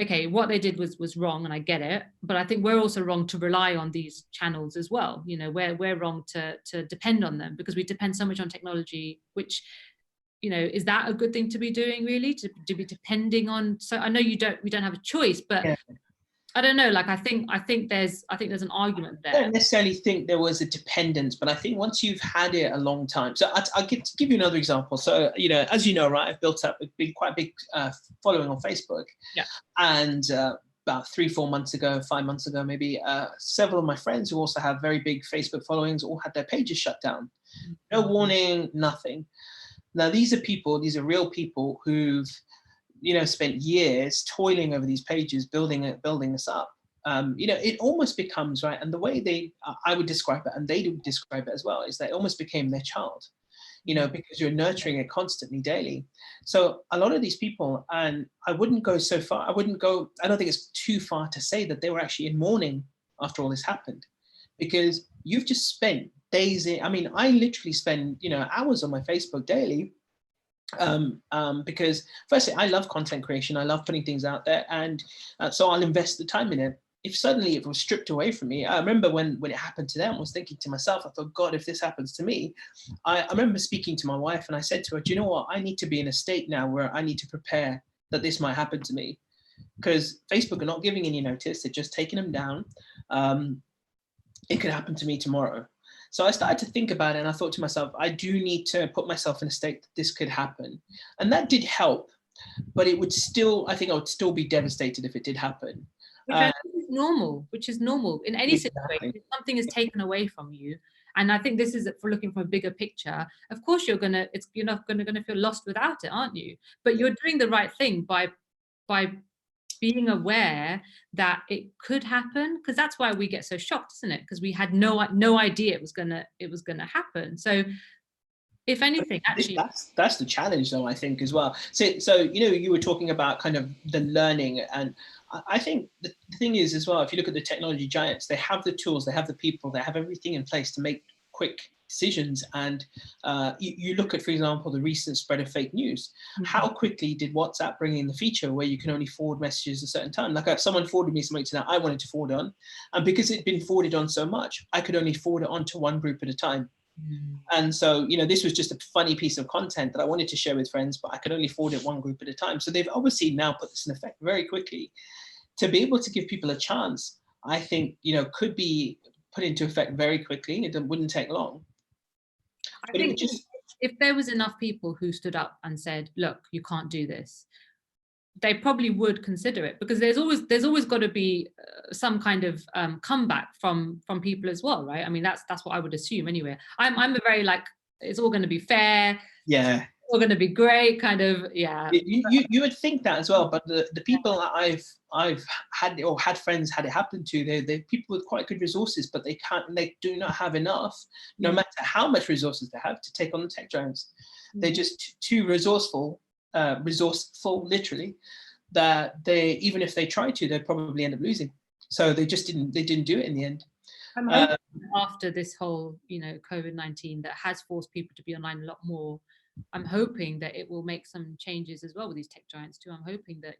okay, what they did was wrong, and I get it, but I think we're also wrong to rely on these channels as well. You know, we're wrong to depend on them, because we depend so much on technology, which, you know, is that a good thing to be doing, really, to be depending on? So I know we don't have a choice, but yeah. I don't know, like I think there's an argument there. I don't necessarily think there was a dependence, but I think once you've had it a long time. So I'll give you another example. So, you know, as you know, right, I've built up quite a big following on Facebook. Yeah. And about 3-4 months ago, 5 months ago, maybe, several of my friends who also have very big Facebook followings all had their pages shut down. No warning, nothing. Now, these are real people who've, you know, spent years toiling over these pages, building this up. You know, it almost becomes, right, and the way I would describe it, and they would describe it as well, is that it almost became their child, you know, because you're nurturing it constantly, daily. So a lot of these people, and I wouldn't go so far, I don't think it's too far to say that they were actually in mourning after all this happened, because you've just spent days I mean, I literally spend, you know, hours on my Facebook daily, because firstly, I love content creation. I love putting things out there. And so I'll invest the time in it. If suddenly it was stripped away from me, I remember when it happened to them, I was thinking to myself, I thought, God, if this happens to me, I remember speaking to my wife, and I said to her, do you know what? I need to be in a state now where I need to prepare that this might happen to me, because Facebook are not giving any notice. They're just taking them down. It could happen to me tomorrow. So I started to think about it, and I thought to myself, I do need to put myself in a state that this could happen. And that did help, but it would still, I think I would still be devastated if it did happen. Which is normal in any situation. If something is taken away from you, and I think this is for looking from a bigger picture, of course you're not gonna feel lost without it, aren't you? But you're doing the right thing by being aware that it could happen, because that's why we get so shocked, isn't it? Because we had no idea it was gonna happen. So if anything, actually. That's the challenge, though, I think, as well. So you were talking about kind of the learning, and I think the thing is as well, if you look at the technology giants, they have the tools, they have the people, they have everything in place to make quick decisions. And you look at, for example, the recent spread of fake news. How quickly did WhatsApp bring in the feature where you can only forward messages a certain time? Like if someone forwarded me something that I wanted to forward on, and because it'd been forwarded on so much, I could only forward it on to one group at a time. And so, this was just a funny piece of content that I wanted to share with friends, but I could only forward it one group at a time. So they've obviously now put this in effect very quickly. To be able to give people a chance, I think, could be put into effect very quickly. It wouldn't take long. I think if there was enough people who stood up and said, look, you can't do this, they probably would consider it, because there's always got to be some kind of comeback from people as well, right? I mean, that's what I would assume anyway. I'm a very it's all going to be fair. Yeah. It's all going to be great kind of, yeah. You would think that as well, but the people that I've had friends had it happen to, they're people with quite good resources, but they do not have enough, no matter how much resources they have, to take on the tech giants. They're just too resourceful literally, that they, even if they try to, they'd probably end up losing. So they didn't do it in the end. I'm hoping after this whole COVID-19 that has forced people to be online a lot more, I'm hoping that it will make some changes as well with these tech giants too. I'm hoping that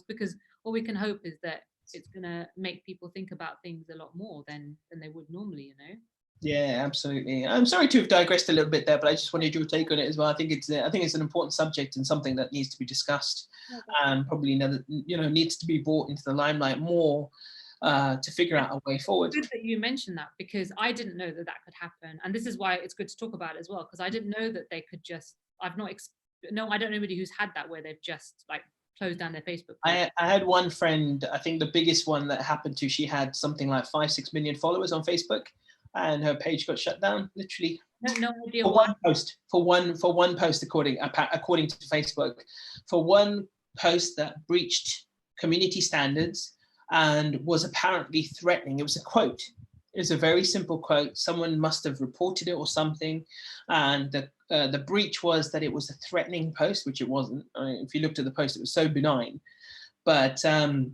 because all we can hope is that it's going to make people think about things a lot more than they would normally. Yeah, absolutely. I'm sorry to have digressed a little bit there, but I just wanted your take on it as well. I think it's an important subject and something that needs to be discussed, and probably needs to be brought into the limelight more to figure out a way forward. It's good that you mentioned that, because I didn't know that could happen, and this is why it's good to talk about it as well, because I didn't know that they could just. I don't know anybody who's had that where they've just closed down their Facebook page. I had one friend, I think the biggest one that happened to, she had something like 5-6 million followers on Facebook, and her page got shut down, literally. No idea for why. one post. For one post, according to Facebook, for one post that breached community standards and was apparently threatening. It was a quote. It was a very simple quote. Someone must have reported it or something, and the breach was that it was a threatening post, which it wasn't. I mean, if you looked at the post, it was so benign, but that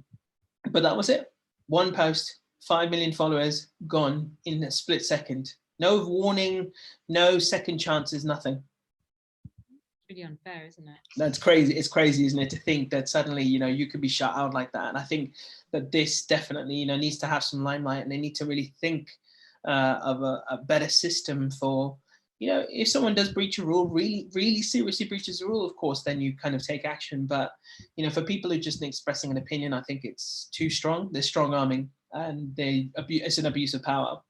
was it. One post. 5 million followers gone in a split second. No warning, no second chances, nothing. Pretty unfair, isn't it? That's crazy. It's crazy, isn't it, to think that suddenly, you could be shut out like that. And I think that this definitely, needs to have some limelight, and they need to really think of a better system for, if someone does breach a rule, really, really seriously breaches a rule, of course, then you kind of take action. But, for people who are just expressing an opinion, I think it's too strong. They're strong arming, and it's an abuse of power.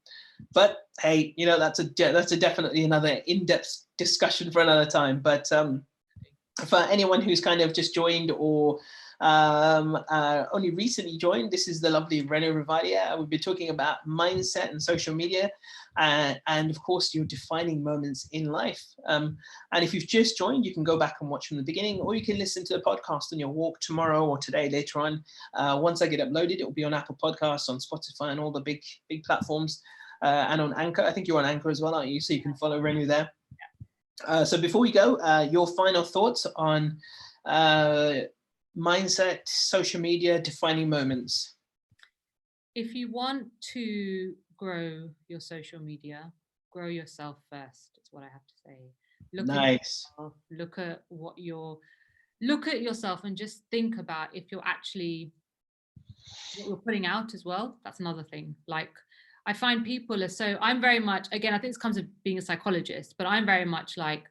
But hey, that's a definitely another in-depth discussion for another time. But for anyone who's kind of just joined or only recently joined, this is the lovely Renu Ravalia. We've been talking about mindset and social media, and of course your defining moments in life. And if you've just joined, you can go back and watch from the beginning, or you can listen to the podcast on your walk tomorrow or today later on. Once I get uploaded, it will be on Apple Podcasts, on Spotify, and all the big platforms, and on Anchor. I think you're on Anchor as well, aren't you? So you can follow Renu there. So before we go, your final thoughts on mindset, social media, defining moments. If you want to grow your social media, grow yourself first. That's what I have to say. Nice. Look at yourself and just think about if you're actually what you're putting out as well. That's another thing. I find people I'm very much, again, I think this comes with being a psychologist, but I'm very much like,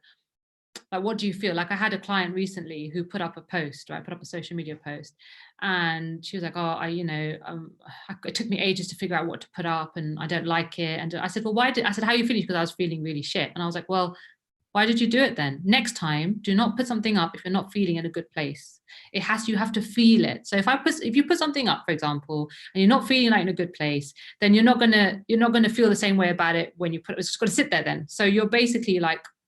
what do you feel? I had a client recently who put up a post, right? Put up a social media post, and she was like, oh, it took me ages to figure out what to put up, and I don't like it. And I said, well, how are you feeling? Because I was feeling really shit. And I was like, well, why did you do it then? Next time, do not put something up if you're not feeling in a good place. You have to feel it. So if you put something up, for example, and you're not feeling in a good place, then you're not gonna feel the same way about it when you put it. It's just gonna sit there then. So you're basically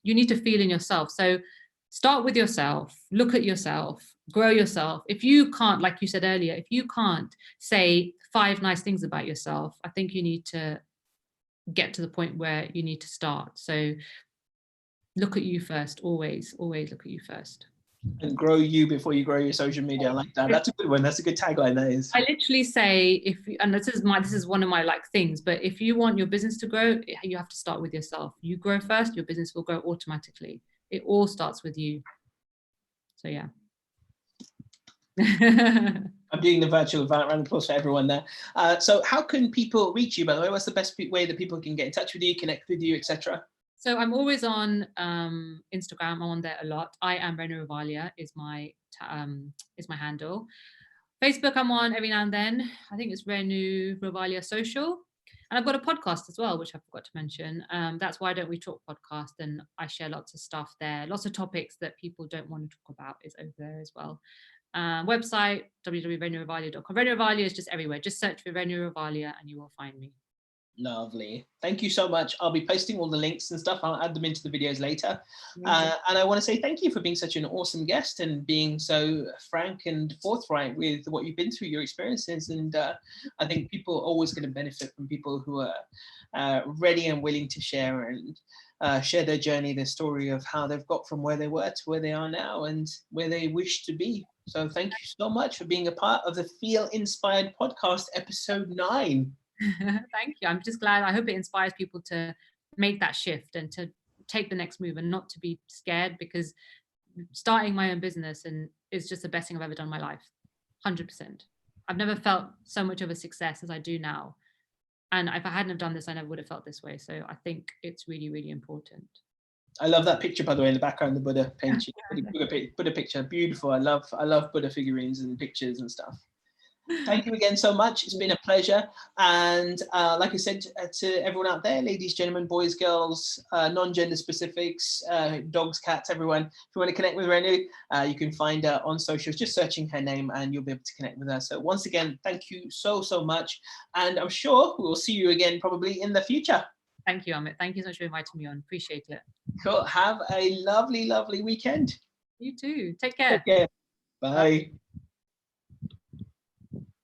you need to feel in yourself. So start with yourself, look at yourself, grow yourself. If you can't, like you said earlier, if you can't say 5 nice things about yourself, I think you need to get to the point where you need to start. So look at you first. Always look at you first. And grow you before you grow your social media. I like that. That's a good one. That's a good tagline. That is. I literally say, and this is one of my like things, but if you want your business to grow, you have to start with yourself. You grow first, your business will grow automatically. It all starts with you. So yeah. I'm doing the virtual round of applause for everyone there. So how can people reach you, by the way? What's the best way that people can get in touch with you, connect with you, etc.? So I'm always on Instagram. I'm on there a lot. I am Renu Ravalia is my handle. Facebook I'm on every now and then. I think it's Renu Ravalia Social. And I've got a podcast as well, which I forgot to mention. That's Why Don't We Talk podcast. And I share lots of stuff there. Lots of topics that people don't want to talk about is over there as well. Website, www.renuravalia.com. Renu Ravalia is just everywhere. Just search for Renu Ravalia and you will find me. Lovely. Thank you so much. I'll be posting all the links and stuff. I'll add them into the videos later. And I want to say thank you for being such an awesome guest and being so frank and forthright with what you've been through, your experiences. And I think people are always going to benefit from people who are ready and willing to share and share their journey, their story of how they've got from where they were to where they are now and where they wish to be. So thank you so much for being a part of the Feel Inspired podcast, episode 9. Thank you. I'm just glad. I hope it inspires people to make that shift and to take the next move and not to be scared, because starting my own business and is just the best thing I've ever done in my life. 100%. I've never felt so much of a success as I do now. And if I hadn't have done this, I never would have felt this way. So I think it's really, really important. I love that picture, by the way, in the background, the Buddha painting. Buddha picture, beautiful. I love Buddha figurines and pictures and stuff. Thank you again so much. It's been a pleasure. And like I said to everyone out there, ladies, gentlemen, boys, girls, non-gender specifics, dogs, cats, everyone, if you want to connect with Renu, you can find her on socials, just searching her name and you'll be able to connect with her. So once again, thank you so much. And I'm sure we'll see you again probably in the future. Thank you, Amit. Thank you so much for inviting me on. Appreciate it. Cool. Have a lovely, lovely weekend. You too. Take care. Take care. Bye.